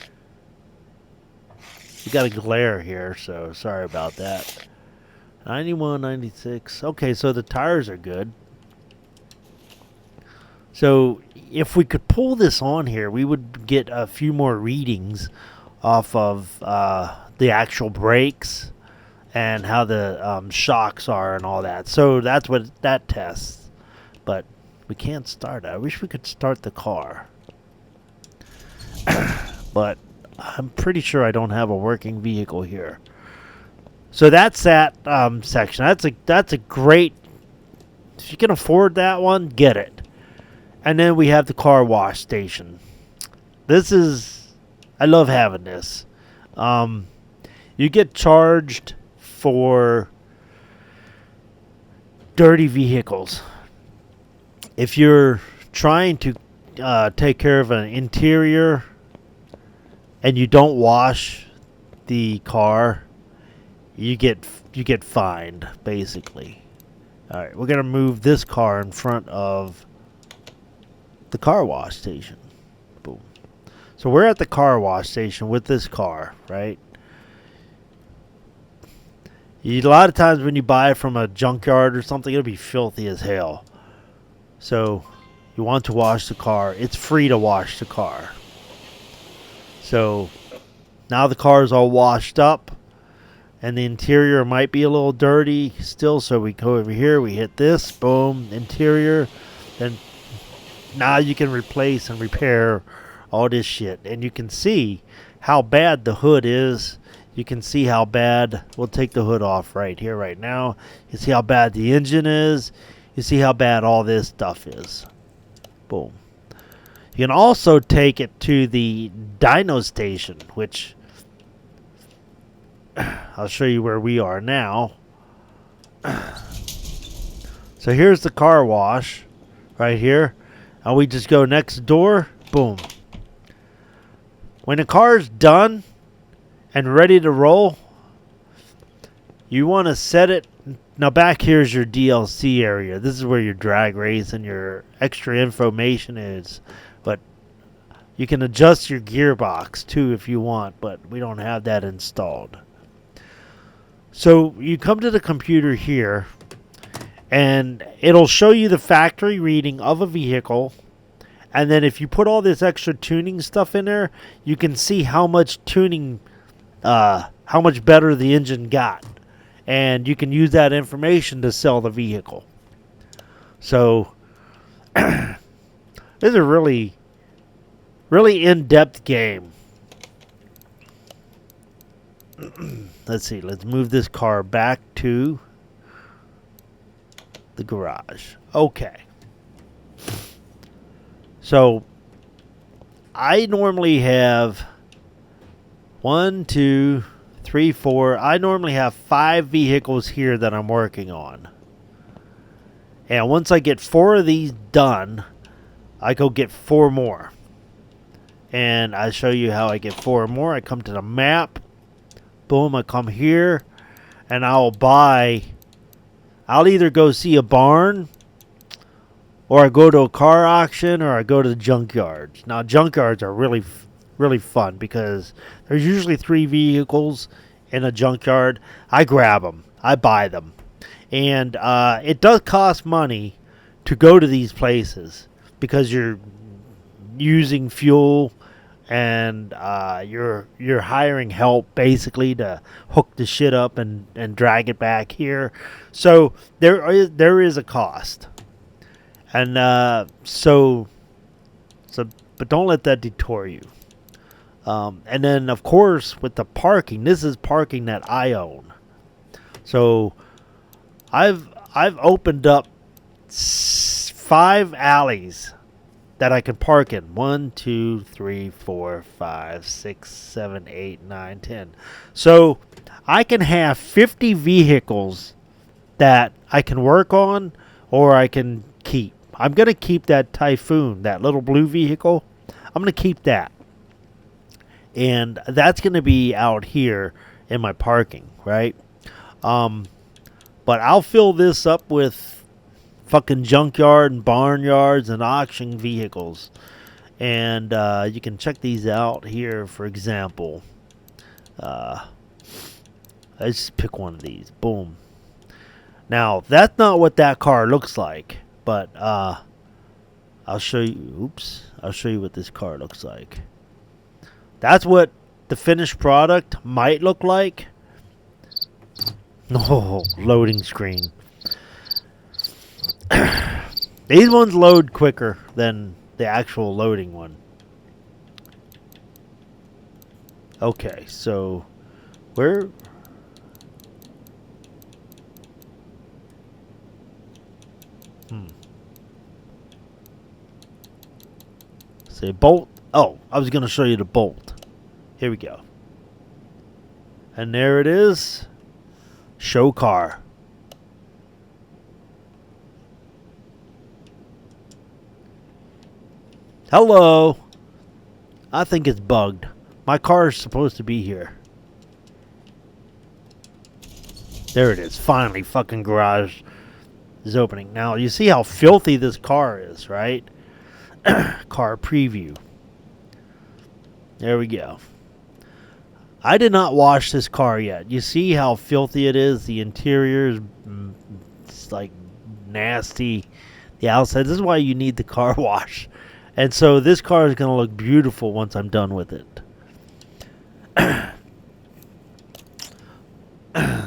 Speaker 1: You got a glare here, so sorry about that. 91, 96. Okay, so the tires are good. So if we could pull this on here, we would get a few more readings off of the actual brakes and how the shocks are and all that. So that's what that tests. But we can't start it. I wish we could start the car. But I'm pretty sure I don't have a working vehicle here. So that's that section. That's a great. If you can afford that one, get it. And then we have the car wash station. I love having this. You get charged for dirty vehicles. If you're trying to take care of an interior and you don't wash the car, you get fined, basically. All right, we're gonna move this car in front of the car wash station. Boom. So we're at the car wash station with this car, right? A lot of times when you buy it from a junkyard or something, it'll be filthy as hell. So you want to wash the car. It's free to wash the car. So now the car is all washed up. And the interior might be a little dirty still. So we go over here. We hit this. Boom. Interior. And now you can replace and repair all this shit. And you can see how bad the hood is. You can see how bad. We'll take the hood off right here, right now. You see how bad the engine is. You see how bad all this stuff is. Boom. You can also take it to the dyno station, which I'll show you where we are now. So here's the car wash right here. And we just go next door. Boom. When the car's done and ready to roll, you want to set it. Now back here is your DLC area. This is where your drag race and your extra information is. But you can adjust your gearbox too if you want, but we don't have that installed. So you come to the computer here, and it'll show you the factory reading of a vehicle. And then if you put all this extra tuning stuff in there, you can see how much tuning, how much better the engine got. And you can use that information to sell the vehicle. So this is a really, really in-depth game. Let's see. Let's move this car back to the garage. Okay. So I normally have 1, 2, 3, 4. I normally have 5 vehicles here that I'm working on. And once I get 4 of these done, I go get 4 more. And I show you how I get 4 more. I come to the map. Boom, I come here. And I'll either go see a barn, or I go to a car auction, or I go to the junkyards. Now, junkyards are really fun because there's usually 3 vehicles in a junkyard. I grab them. I buy them. And it does cost money to go to these places because you're using fuel and you're hiring help basically to hook the shit up and drag it back here. So there is a cost. And but don't let that detour you. And then, of course, with the parking, this is parking that I own. So I've opened up 5 alleys that I can park in. 1, 2, 3, 4, 5, 6, 7, 8, 9, 10. So I can have 50 vehicles that I can work on or I can keep. I'm going to keep that Typhoon, that little blue vehicle. I'm going to keep that. And that's going to be out here in my parking, right? But I'll fill this up with fucking junkyard and barnyards and auction vehicles. And you can check these out here, for example. Let's pick one of these. Boom. Now, that's not what that car looks like. But I'll show you. Oops. I'll show you what this car looks like. That's what the finished product might look like. Oh, loading screen. These ones load quicker than the actual loading one. Okay, so where... Say bolt. Oh, I was going to show you the bolt. Here we go. And there it is. Show car. Hello. I think it's bugged. My car is supposed to be here. There it is. Finally, fucking garage is opening. Now, you see how filthy this car is, right? Car preview. There we go. I did not wash this car yet. You see how filthy it is? The interior is it's like nasty. The outside. This is why you need the car wash. And so this car is going to look beautiful once I'm done with it.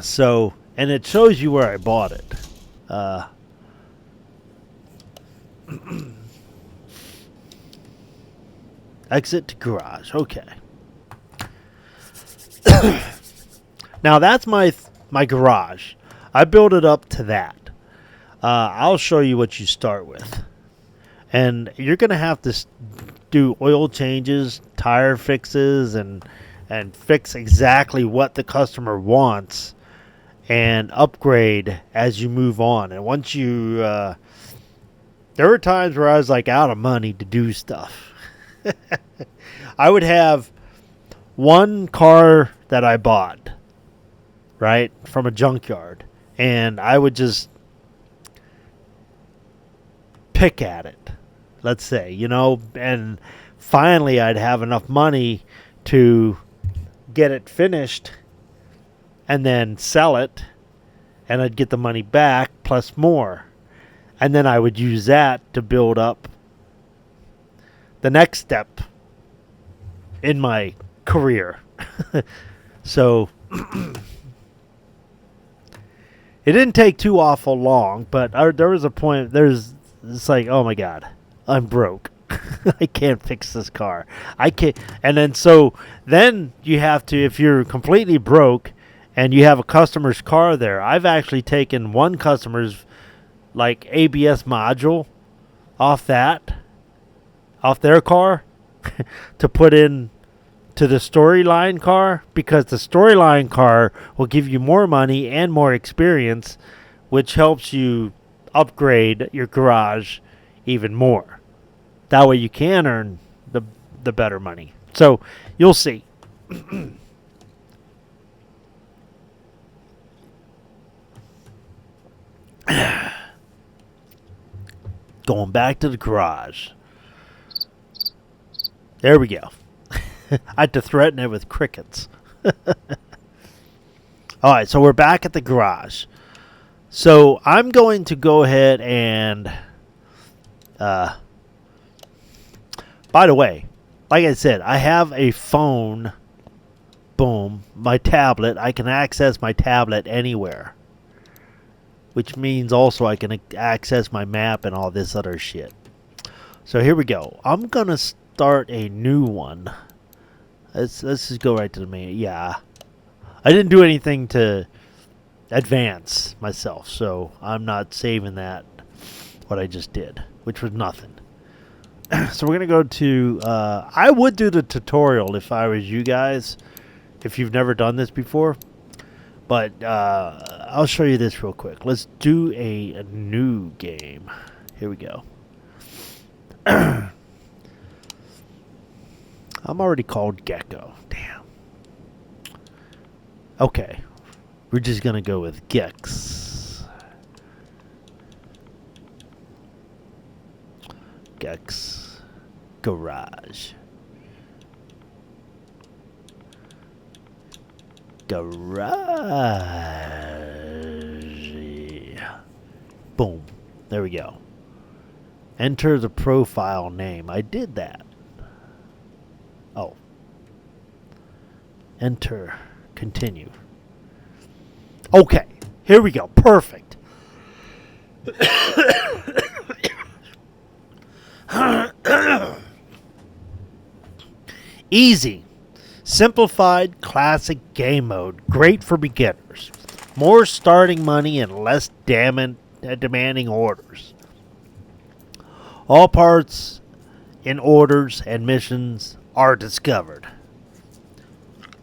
Speaker 1: So, and it shows you where I bought it. Exit to garage. Okay. Now that's my garage. I built it up to that. I'll show you what you start with. And you're going to have to do oil changes, tire fixes, and fix exactly what the customer wants and upgrade as you move on. And once you... there were times where I was like out of money to do stuff. I would have one car that I bought, right, from a junkyard, and I would just pick at it, let's say, and finally I'd have enough money to get it finished and then sell it, and I'd get the money back plus more, and then I would use that to build up the next step in my career. So it didn't take too awful long, but there was a point, it's like, oh my God, I'm broke. I can't fix this car. I can't. And then you have to, if you're completely broke and you have a customer's car there, I've actually taken one customer's like ABS module off their car to put in to the Storyline car, because the Storyline car will give you more money and more experience, which helps you upgrade your garage even more. That way you can earn the better money. So you'll see. going back to the garage. There we go. I had to threaten it with crickets. Alright, so we're back at the garage. So I'm going to go ahead and... by the way, like I said, I have a phone. Boom. My tablet. I can access my tablet anywhere. Which means also I can access my map and all this other shit. So here we go. I'm going to start a new one. Let's just go right to the main. Yeah. I didn't do anything to advance myself, so I'm not saving that, what I just did, which was nothing. So we're going to go to, I would do the tutorial if I was you guys, if you've never done this before. But I'll show you this real quick. Let's do a new game. Here we go. I'm already called Gecko. Damn. Okay. We're just going to go with Gex. Gex Garage. Garage. Boom. There we go. Enter the profile name. I did that. Oh. Enter. Continue. Okay. Here we go. Perfect. Easy. Simplified classic game mode. Great for beginners. More starting money and less demanding orders. All parts in orders and missions are discovered.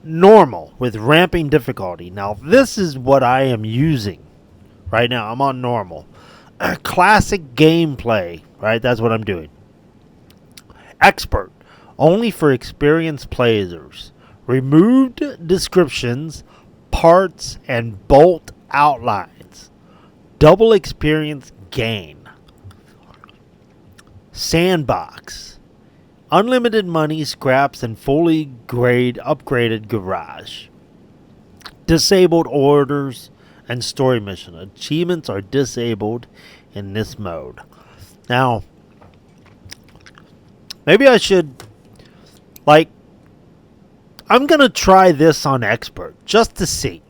Speaker 1: Normal with ramping difficulty. Now this is what I am using right now. I'm on normal. Classic gameplay. Right? That's what I'm doing. Expert. Only for experienced players. Removed descriptions, parts, and bolt outlines. Double experience gain. Sandbox. Unlimited money, scraps, and fully upgraded garage. Disabled orders and story mission. Achievements are disabled in this mode. Now, maybe I should, I'm going to try this on Expert just to see.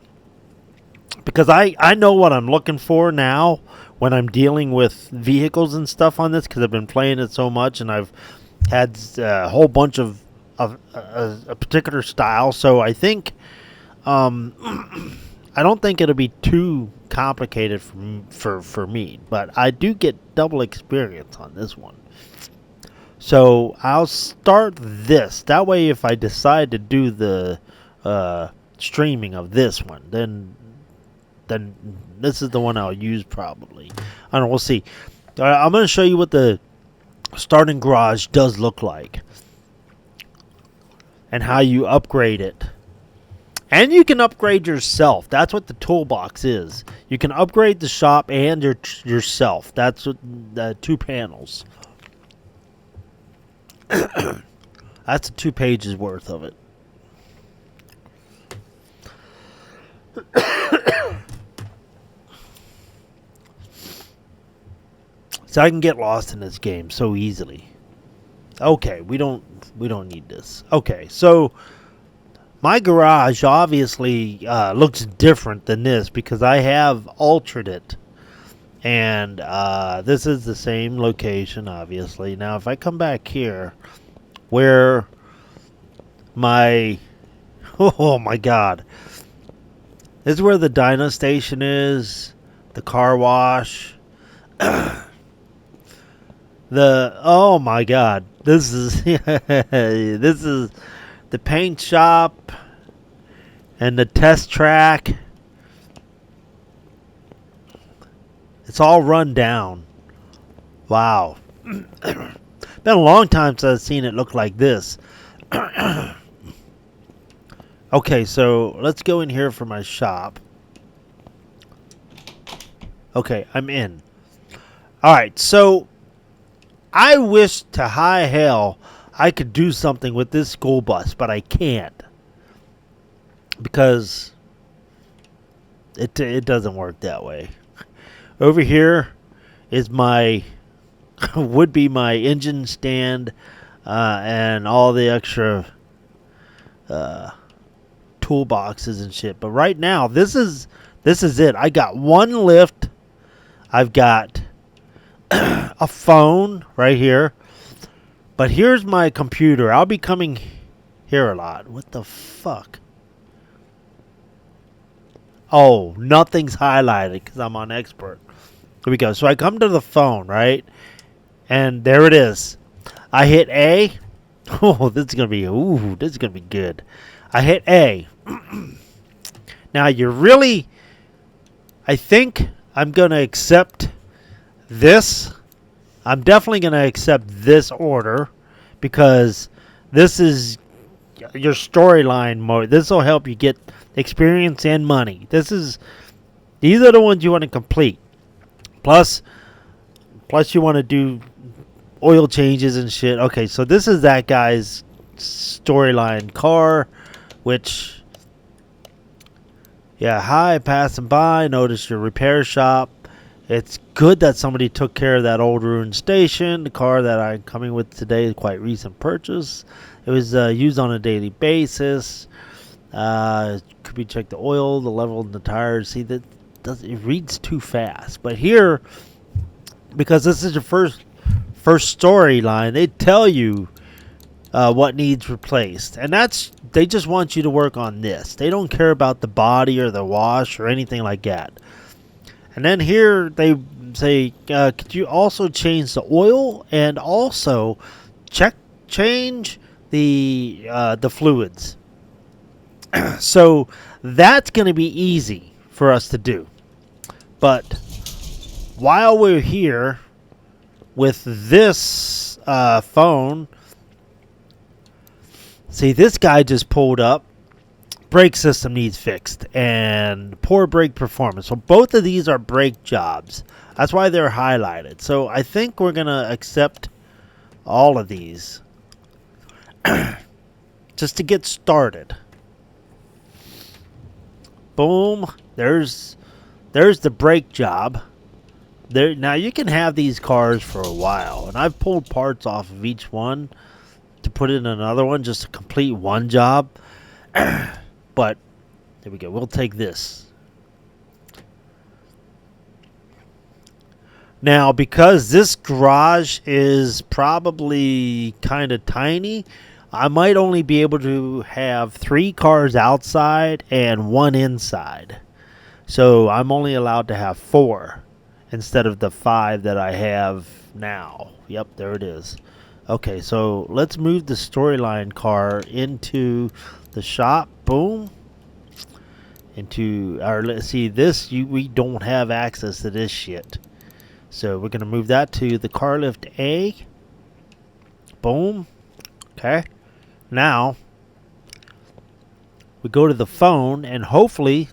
Speaker 1: Because I know what I'm looking for now when I'm dealing with vehicles and stuff on this, because I've been playing it so much and I've had a whole bunch of a particular style. So I think, I don't think it'll be too complicated for me. But I do get double experience on this one. So I'll start this. That way if I decide to do the streaming of this one, then this is the one I'll use probably. I don't know, we'll see. I'm going to show you what the starting garage does look like. And how you upgrade it. And you can upgrade yourself. That's what the toolbox is. You can upgrade the shop and yourself. That's what the 2 panels. That's 2 pages worth of it. So I can get lost in this game so easily. Okay, we don't need this. Okay, so my garage obviously looks different than this because I have altered it. And this is the same location, obviously. Now, if I come back here, where my... Oh, my God. This is where the dyno station is. The car wash. Oh, my God. This is... this is the paint shop. And the test track. It's all run down. Wow. Been a long time since I've seen it look like this. Okay, so let's go in here for my shop. Okay, I'm in. Alright, so I wish to high hell I could do something with this school bus, but I can't because it doesn't work that way. Over here is my would be my engine stand and all the extra toolboxes and shit. But right now, this is it. I got one lift. I've got a phone right here. But here's my computer. I'll be coming here a lot. What the fuck? Oh, nothing's highlighted because I'm on expert. Here we go. So I come to the phone, right? And there it is. I hit A. Oh, this is gonna be good. I hit A. Now I think I'm gonna accept this. I'm definitely gonna accept this order because this is your storyline mode. This will help you get experience and money. These are the ones you want to complete. Plus you want to do oil changes and shit. Okay, so this is that guy's storyline car, which, yeah, hi, passing by, notice your repair shop. It's good that somebody took care of that old ruined station. The car that I'm coming with today is quite recent purchase. It was used on a daily basis. Could be check the oil, the level in the tires. See, it reads too fast. But here, because this is your first storyline, they tell you what needs replaced, and they just want you to work on this. They don't care about the body or the wash or anything like that. And then here they say, could you also change the oil and also change the fluids? So that's going to be easy for us to do. But while we're here with this phone, see, this guy just pulled up. Brake system needs fixed and poor brake performance. So both of these are brake jobs. That's why they're highlighted. So I think we're going to accept all of these just to get started. Boom. There's the brake job. Now you can have these cars for a while, and I've pulled parts off of each one to put in another one just to complete one job. But there we go. We'll take this. Now, because this garage is probably kind of tiny, I might only be able to have 3 cars outside and 1 inside. So I'm only allowed to have 4 instead of the 5 that I have now. Yep, there it is. Okay, so let's move the storyline car into the shop. Boom. Into our, let's see, this, we don't have access to this shit. So we're going to move that to the car lift A. Boom. Okay. Now, we go to the phone, and hopefully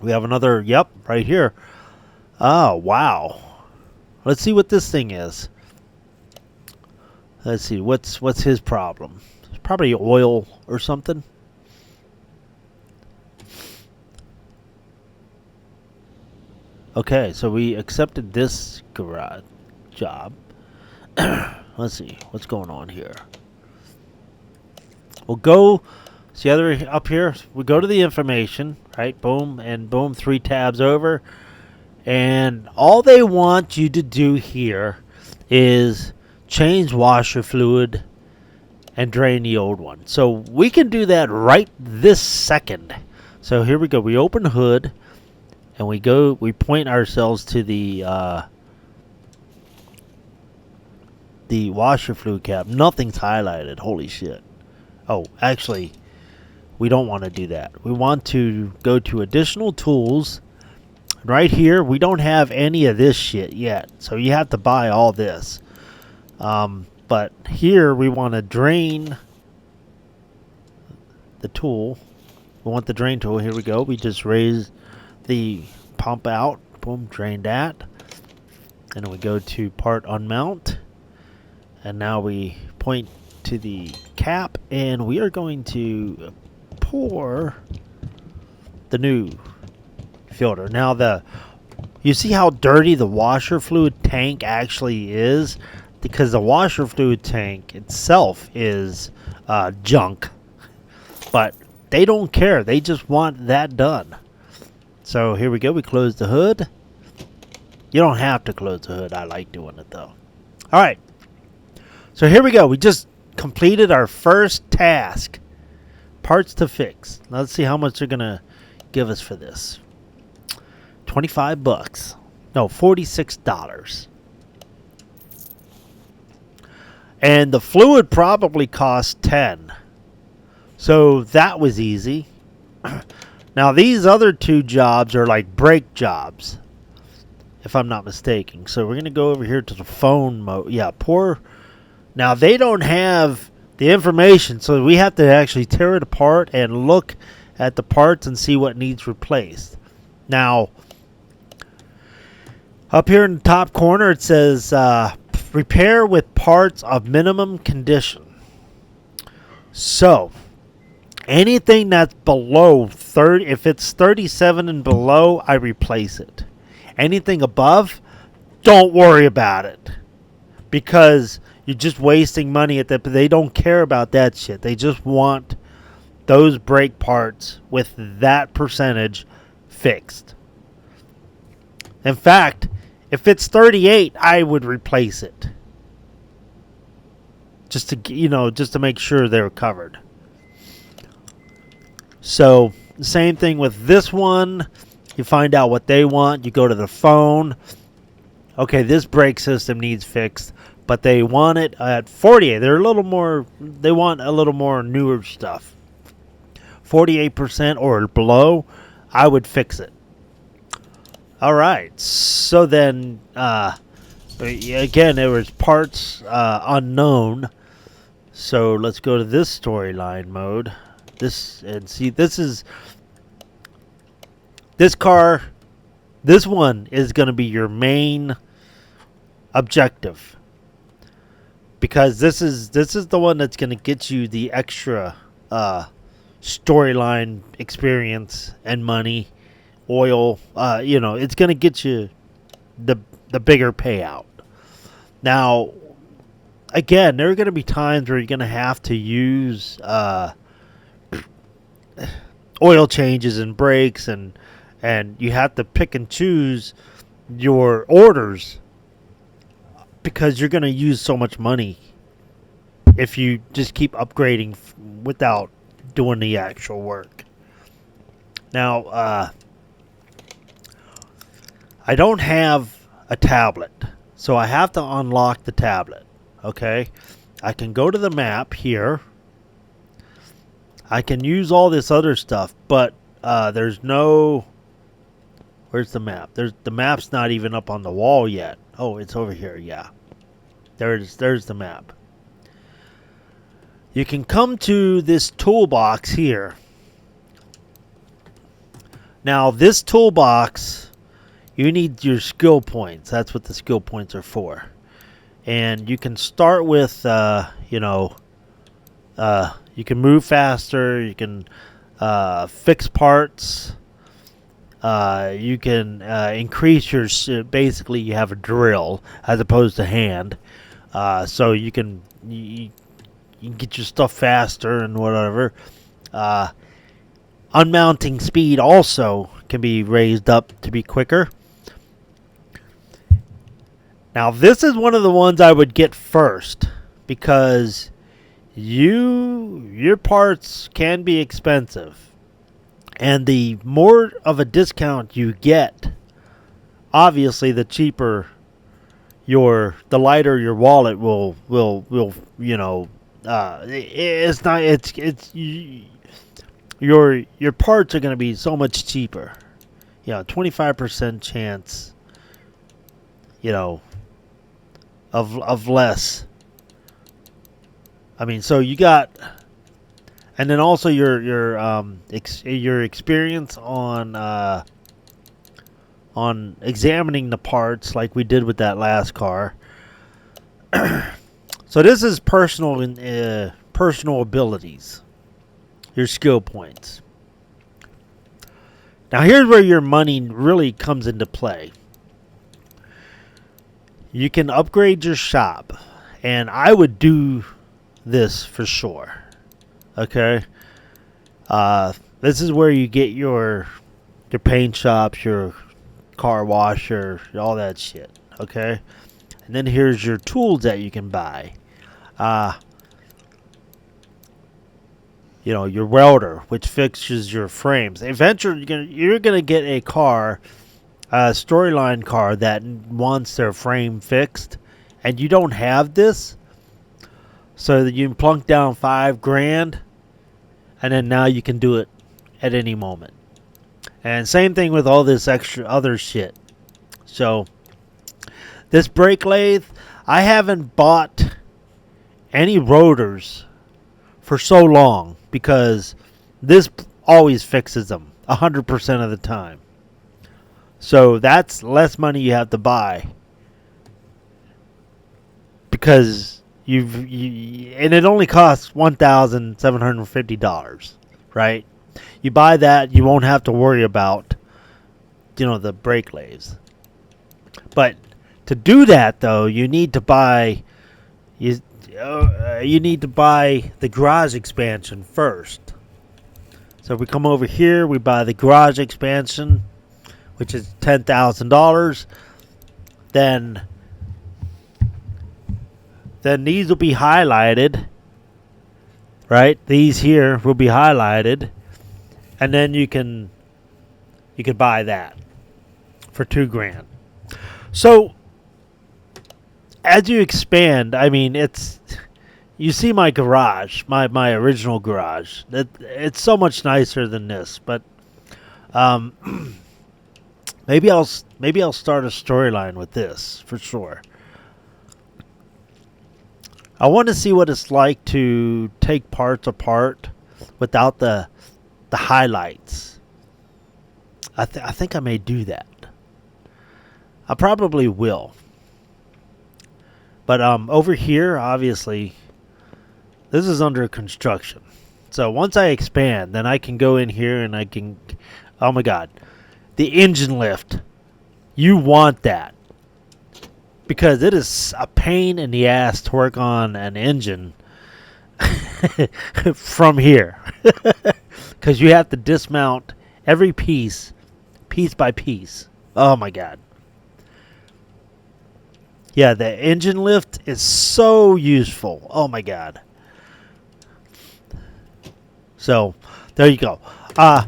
Speaker 1: we have another, yep, right here. Oh, wow. Let's see what this thing is. Let's see, what's his problem? It's probably oil or something. Okay, so we accepted this garage job. Let's see, what's going on here? We'll go, see up here, we go to the information, right? Boom, and boom, 3 tabs over. And all they want you to do here is change washer fluid and drain the old one. So we can do that right this second. So here we go. We open the hood and we point ourselves to the washer fluid cap. Nothing's highlighted. Holy shit. Oh, actually, we don't want to do that. We want to go to additional tools. Right here, we don't have any of this shit yet. So you have to buy all this. But here we want to drain the tool. We want the drain tool. Here we go. We just raise the pump out. Boom, drain that. And then we go to part unmount. And now we point to the cap, and we are going to pour the new filter. Now you see how dirty the washer fluid tank actually is? Because the washer fluid tank itself is junk. But they don't care. They just want that done. So here we go. We close the hood. You don't have to close the hood. I like doing it though. All right. So here we go. We just completed our first task. Parts to fix. Let's see how much they're going to give us for this. $25. No, $46. And the fluid probably cost $10. So that was easy. Now these other two jobs are like brake jobs, if I'm not mistaken. So we're going to go over here to the phone mode. Yeah, pour. Now they don't have the information, so we have to actually tear it apart and look at the parts and see what needs replaced. Now, up here in the top corner it says repair with parts of minimum condition. So anything that's below 30, if it's 37 and below, I replace it. Anything above, don't worry about it, because you're just wasting money at that. But they don't care about that shit. They just want those brake parts with that percentage fixed. In fact, if it's 38, I would replace it, just to make sure they're covered. So same thing with this one. You find out what they want. You go to the phone. Okay, this brake system needs fixed, but they want it at 48. They're a little more. They want a little more newer stuff. 48% or below, I would fix it. All right. So then, again, there was parts unknown. So let's go to this storyline mode. This car. This one is going to be your main objective, because this is the one that's going to get you the extra storyline experience and money, oil. It's going to get you the bigger payout. Now, again, there are going to be times where you're going to have to use oil changes and brakes, and you have to pick and choose your orders, because you're going to use so much money if you just keep upgrading without doing the actual work. Now, I don't have a tablet, so I have to unlock the tablet. Okay, I can go to the map here. I can use all this other stuff, but there's no. Where's the map? The map's not even up on the wall yet. Oh, it's over here. Yeah, there's the map. You can come to this toolbox here. Now, this toolbox, you need your skill points. That's what the skill points are for. And you can start with, you can move faster. You can fix parts. You can increase your. Basically, you have a drill as opposed to hand, so you can get your stuff faster and whatever. Unmounting speed also can be raised up to be quicker. Now, this is one of the ones I would get first, because your parts can be expensive, and the more of a discount you get, obviously the cheaper the lighter your wallet will your parts are going to be so much cheaper. 25% chance of less. I mean, so you got, and then also your experience on examining the parts, like we did with that last car. So this is personal abilities, your skill points. Now here's where your money really comes into play. You can upgrade your shop, and I would do this for sure. Okay, this is where you get your paint shops, your car washer, all that shit. Okay, and then here's your tools that you can buy. Your welder, which fixes your frames. Eventually, you're gonna get a car, a storyline car that wants their frame fixed, and you don't have this, so that you can plunk down $5,000, and then now you can do it at any moment. And same thing with all this extra other shit. So this brake lathe, I haven't bought any rotors for so long because this always fixes them 100% of the time. So that's less money you have to buy because and it only costs $1,750, right? You buy that, you won't have to worry about the brake lathes. But to do that though, you need to buy the garage expansion first. So we come over here, we buy the garage expansion, which is $10,000. Then these will be highlighted, right? These here will be highlighted, and then you can buy that for $2,000. So as you expand, I mean, you see my garage, my original garage. It's so much nicer than this, but maybe I'll start a storyline with this for sure. I want to see what it's like to take parts apart without the highlights. I think I may do that. I probably will. But over here, obviously, this is under construction. So once I expand, then I can go in here and I can... Oh my God. The engine lift. You want that. Because it is a pain in the ass to work on an engine from here. Because you have to dismount every piece by piece. Oh my God. Yeah, the engine lift is so useful. Oh my God. So, there you go. I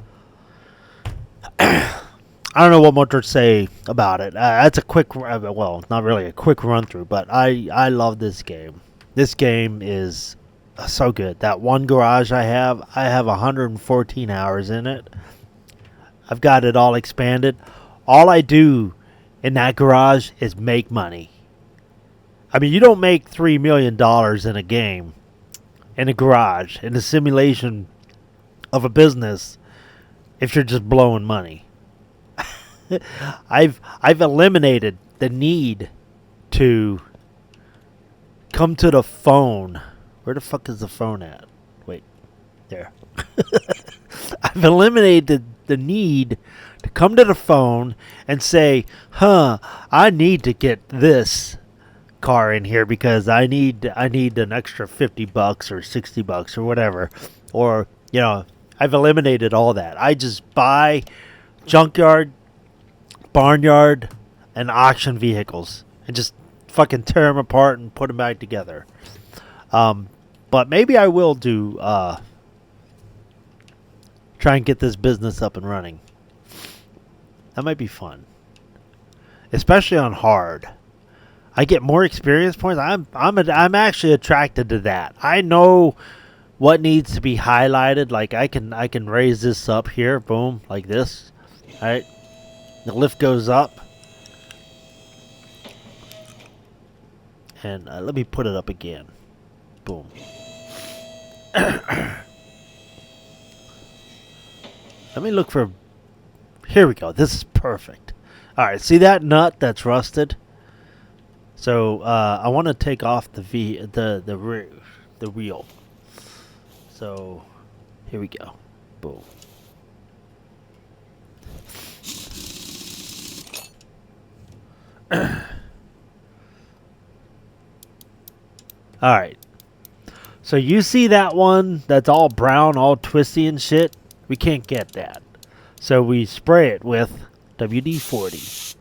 Speaker 1: don't know what more to say about it. That's a quick, well, not really a quick run through, but I love this game. This game is so good. That one garage I have 114 hours in it. I've got it all expanded. All I do in that garage is make money. I mean, you don't make $3 million in a game, in a garage, in a simulation of a business, if you're just blowing money. I've eliminated the need to come to the phone. Where the fuck is the phone at? Wait, there. I've eliminated the need to come to the phone and say, I need to get this car in here because I need an extra $50 or $60 or whatever. Or, I've eliminated all that. I just buy junkyard, barnyard, and auction vehicles and just fucking tear them apart and put them back together. But maybe I will do try and get this business up and running. That might be fun, especially on hard. I get more experience points. I'm actually attracted to that. I know what needs to be highlighted. Like I can raise this up here, boom, like this. All right. The lift goes up. And let me put it up again. Boom. Let me look for... Here we go. This is perfect. Alright, see that nut that's rusted? So I want to take off the wheel. So here we go. Boom. All right. So you see that one that's all brown, all twisty and shit? We can't get that. So we spray it with WD-40.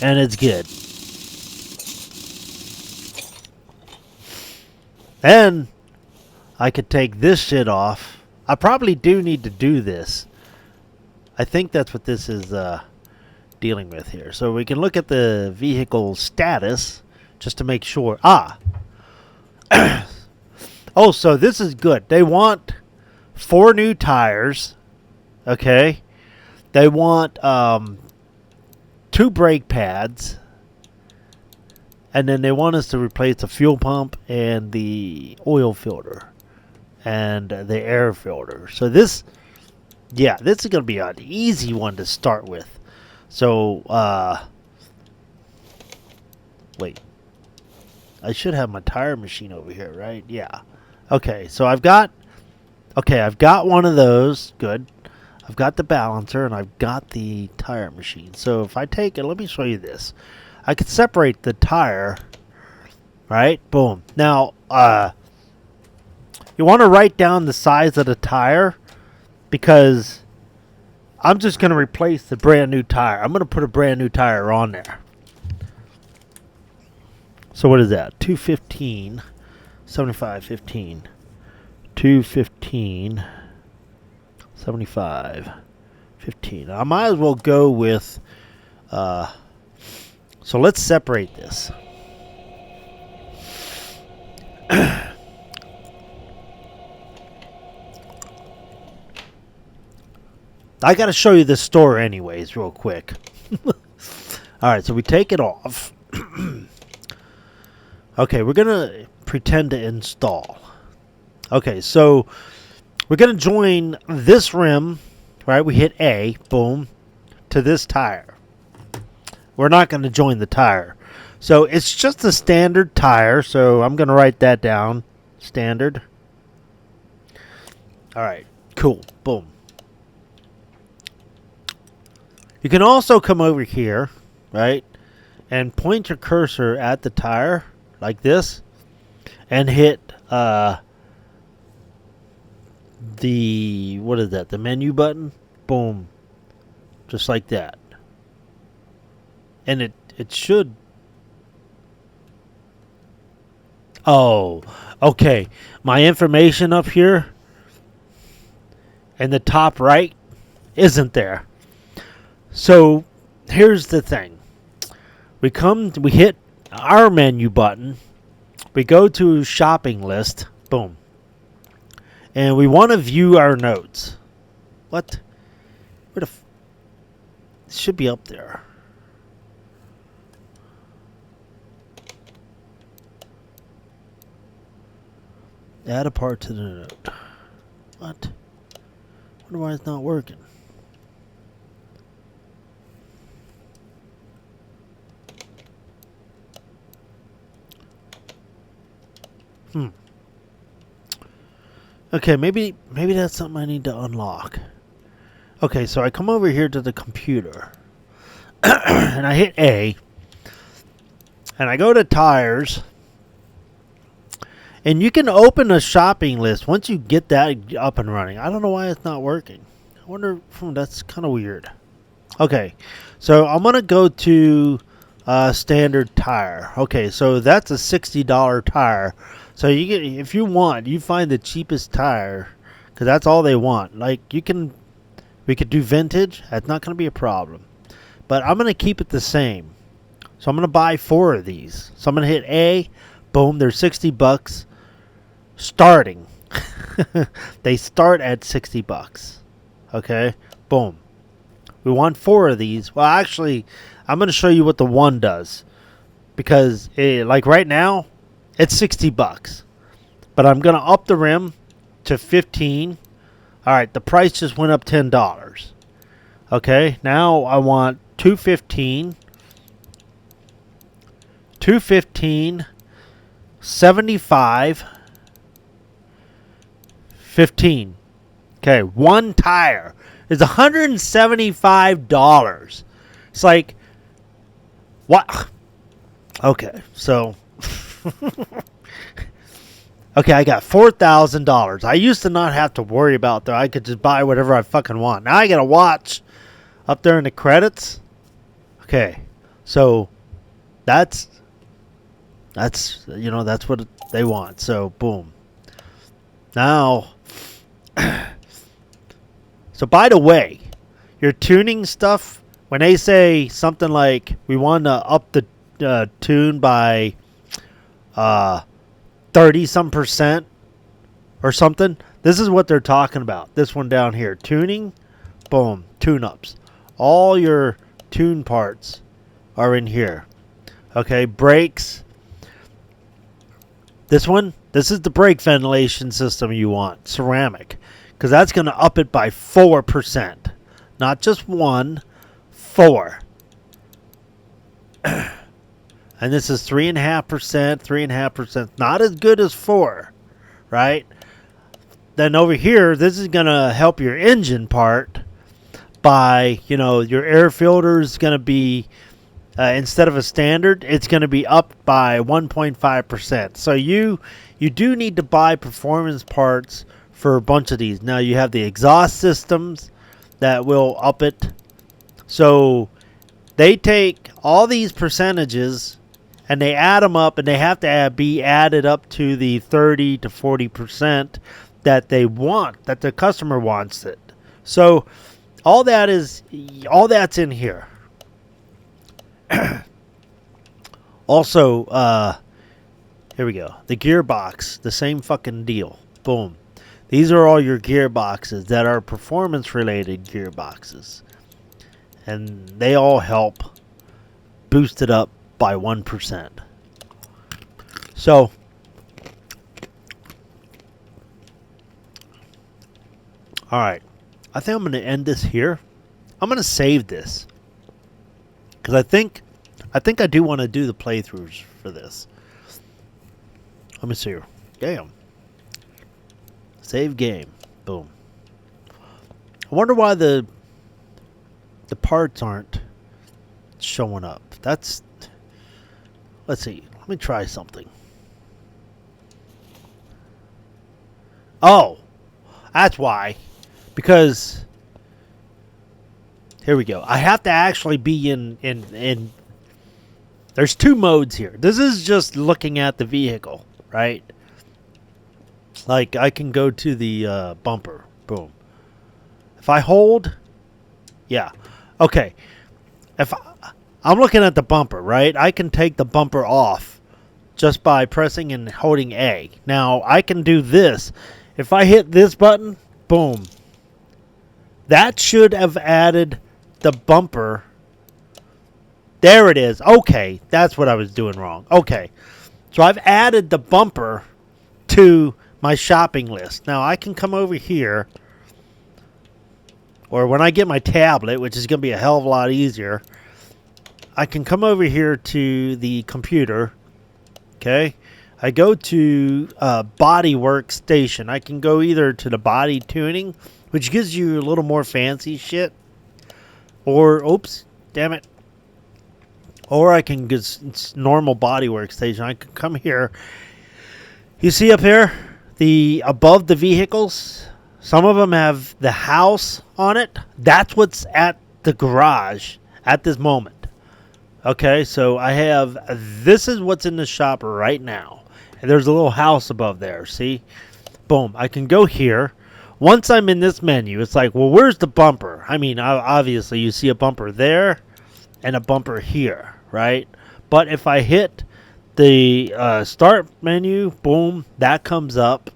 Speaker 1: And it's good. And I could take this shit off. I probably do need to do this. I think that's what this is dealing with here. So we can look at the vehicle status just to make sure. Oh, so this is good. They want 4 new tires. Okay. They want 2 brake pads. And then they want us to replace the fuel pump and the oil filter and the air filter. So this is going to be an easy one to start with. So, wait. I should have my tire machine over here, right? Yeah. Okay, so I've got one of those. Good. I've got the balancer and I've got the tire machine. So if I take it, let me show you this. I could separate the tire, right? Boom. Now, you want to write down the size of the tire because I'm just going to replace the brand new tire. I'm going to put a brand new tire on there. So what is that? 215, 75, 15. 215, 75, 15. I might as well go with... So let's separate this. I got to show you this store anyways real quick. Alright, so we take it off. Okay, we're going to pretend to install. Okay, so we're going to join this rim, right? We hit A, boom, to this tire. We're not going to join the tire. So it's just a standard tire. So I'm going to write that down. Standard. All right. Cool. Boom. You can also come over here, right? And point your cursor at the tire like this. And hit the menu button. Boom. Just like that. And it should... Oh, okay. My information up here in the top right isn't there. So here's the thing. We hit our menu button. We go to shopping list. Boom. And we want to view our notes. What? It should be up there. Add a part to the note. What? I wonder why it's not working. Okay, maybe that's something I need to unlock. Okay, so I come over here to the computer. And I hit A. And I go to tires. And you can open a shopping list once you get that up and running. I don't know why it's not working. I wonder, that's kind of weird. Okay, so I'm going to go to standard tire. Okay, so that's a $60 tire. So you get, if you want, you find the cheapest tire because that's all they want. Like we could do vintage. That's not going to be a problem. But I'm going to keep it the same. So I'm going to buy 4 of these. So I'm going to hit A. Boom, they're $60. Starting. They start at $60. Okay? Boom. We want 4 of these. Well, actually, I'm going to show you what the one does. Because, like right now, it's $60. But I'm going to up the rim to $15. Alright, the price just went up $10. Okay, now I want 215, 215, 75, 15. Okay, one tire is $175. It's like, what? Okay, so. Okay, I got $4,000. I used to not have to worry about that. I could just buy whatever I fucking want. Now I got to watch up there in the credits. Okay, so that's that's what they want. So boom. Now, so by the way, your tuning stuff, when they say something like we want to up the tune by 30 some percent or something, this is what they're talking about. This one down here, tuning, boom, tune ups. All your tune parts are in here. Okay, brakes. This is the brake ventilation system you want, ceramic, because that's going to up it by 4%. Not just 1, 4. And this is 3.5%, 3.5%. Not as good as 4, right? Then over here, this is going to help your engine part by, your air filter is going to be, instead of a standard, it's going to be up by 1.5%. So you do need to buy performance parts for a bunch of these. Now you have the exhaust systems that will up it. So they take all these percentages and they add them up, and they have to be added up to the 30 to 40% that they want, that the customer wants it. So all that's in here. Also, here we go. The gearbox, the same fucking deal. Boom. These are all your gearboxes that are performance-related gearboxes. And they all help boost it up by 1%. So, alright. I think I'm going to end this here. I'm going to save this. Because I think I do want to do the playthroughs for this. Let me see here. Damn. Save game. Boom. I wonder why the parts aren't showing up. Let's see. Let me try something. Oh. That's why. Because here we go. I have to actually be in there's two modes here. This is just looking at the vehicle, right? Like I can go to the bumper. Boom. If I hold, yeah. Okay. If I'm looking at the bumper, right? I can take the bumper off just by pressing and holding A. Now, I can do this. If I hit this button, boom. That should have added the bumper. There it is. Okay, that's what I was doing wrong. Okay. So I've added the bumper to my shopping list. Now, I can come over here, or when I get my tablet, which is going to be a hell of a lot easier, I can come over here to the computer, okay? I go to body workstation. I can go either to the body tuning, which gives you a little more fancy shit, or, oops, damn it, or I can get it's normal body workstation. I can come here. You see up here, above the vehicles, some of them have the house on it. That's what's at the garage at this moment. Okay, so I have, this is what's in the shop right now. And there's a little house above there, see? Boom, I can go here. Once I'm in this menu, it's like, well, where's the bumper? I mean, obviously you see a bumper there and a bumper here, right? But if I hit the start menu, boom, that comes up.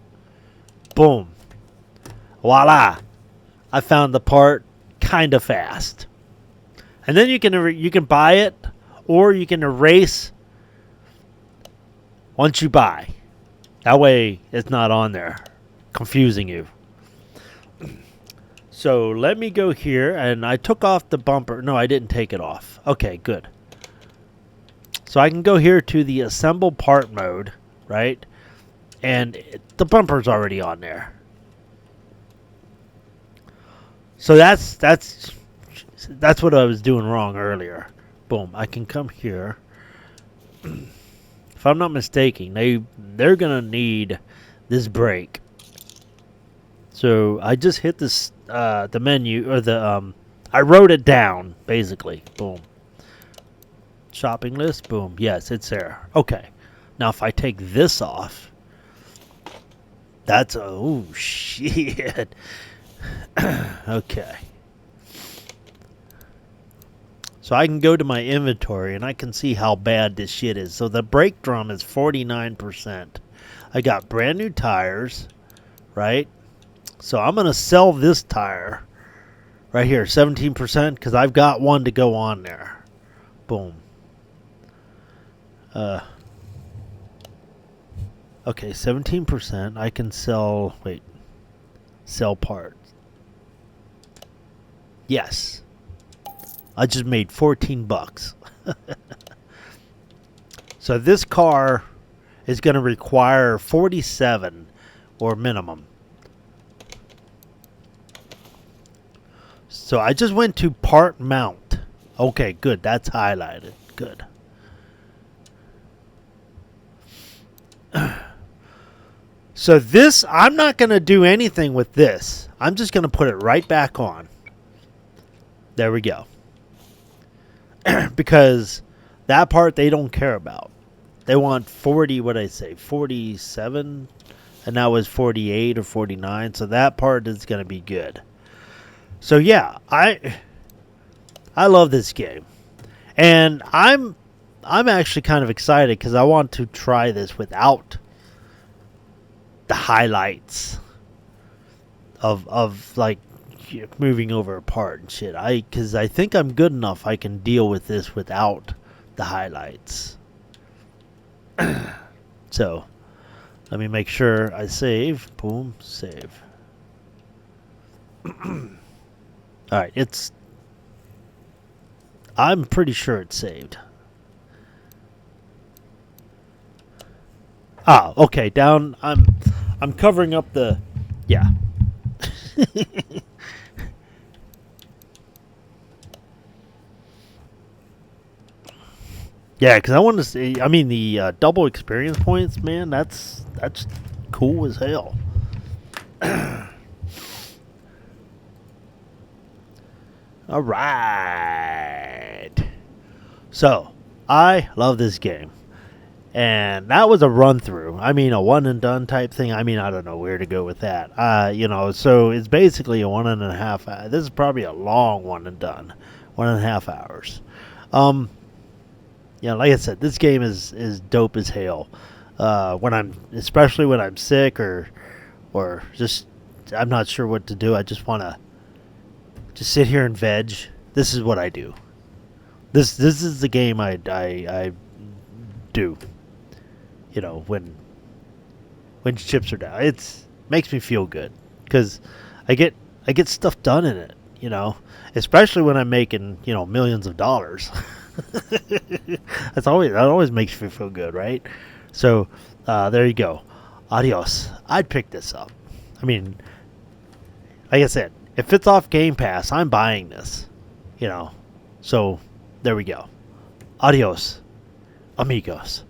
Speaker 1: Boom. Voila. I found the part kind of fast. And then you can buy it, or you can erase once you buy. That way it's not on there confusing you. So let me go here, and I took off the bumper. No, I didn't take it off. Okay, good. So I can go here to the assemble part mode, right? And the bumper's already on there. So that's what I was doing wrong earlier. Boom, I can come here. If I'm not mistaken, they're gonna need this brake. So I just hit this the menu or the I wrote it down basically. Boom. Shopping list. Boom. Yes, it's there. Okay. Now if I take this off, that's oh shit. Okay. So I can go to my inventory and I can see how bad this shit is. So the brake drum is 49%. I got brand new tires, right? So I'm going to sell this tire right here, 17%, because I've got one to go on there. Boom. Okay, 17%. I can sell, sell parts. Yes. I just made 14 bucks. So this car is going to require 47 or minimum. So I just went to part mount. Okay, good. That's highlighted. Good. So this, I'm not going to do anything with this. I'm just going to put it right back on. There we go. Because that part they don't care about. They want 40, what did I say, 47? And that was 48 or 49. So that part is going to be good. So yeah, I love this game. And I'm actually kind of excited because I want to try this without the highlights of like moving over a part and shit. Because I think I'm good enough I can deal with this without the highlights. So let me make sure I save. Boom, save. Alright, I'm pretty sure it's saved. Ah, okay, down I'm covering up the yeah. Yeah, because I want to see. I mean, the double experience points, man. That's cool as hell. All right. So I love this game, and that was a run through. I mean, a one and done type thing. I mean, I don't know where to go with that. So it's basically a 1.5. This is probably a long one and done, 1.5 hours. Like I said, this game is dope as hell. Especially when I'm sick or just I'm not sure what to do. I just want to just sit here and veg. This is what I do. This is the game I do. When chips are down, it makes me feel good because I get stuff done in it. Especially when I'm making millions of dollars. That always makes me feel good, right? So there you go. Adios. I'd pick this up. I mean, like I said, if it's off Game Pass, I'm buying this. So there we go. Adios, amigos.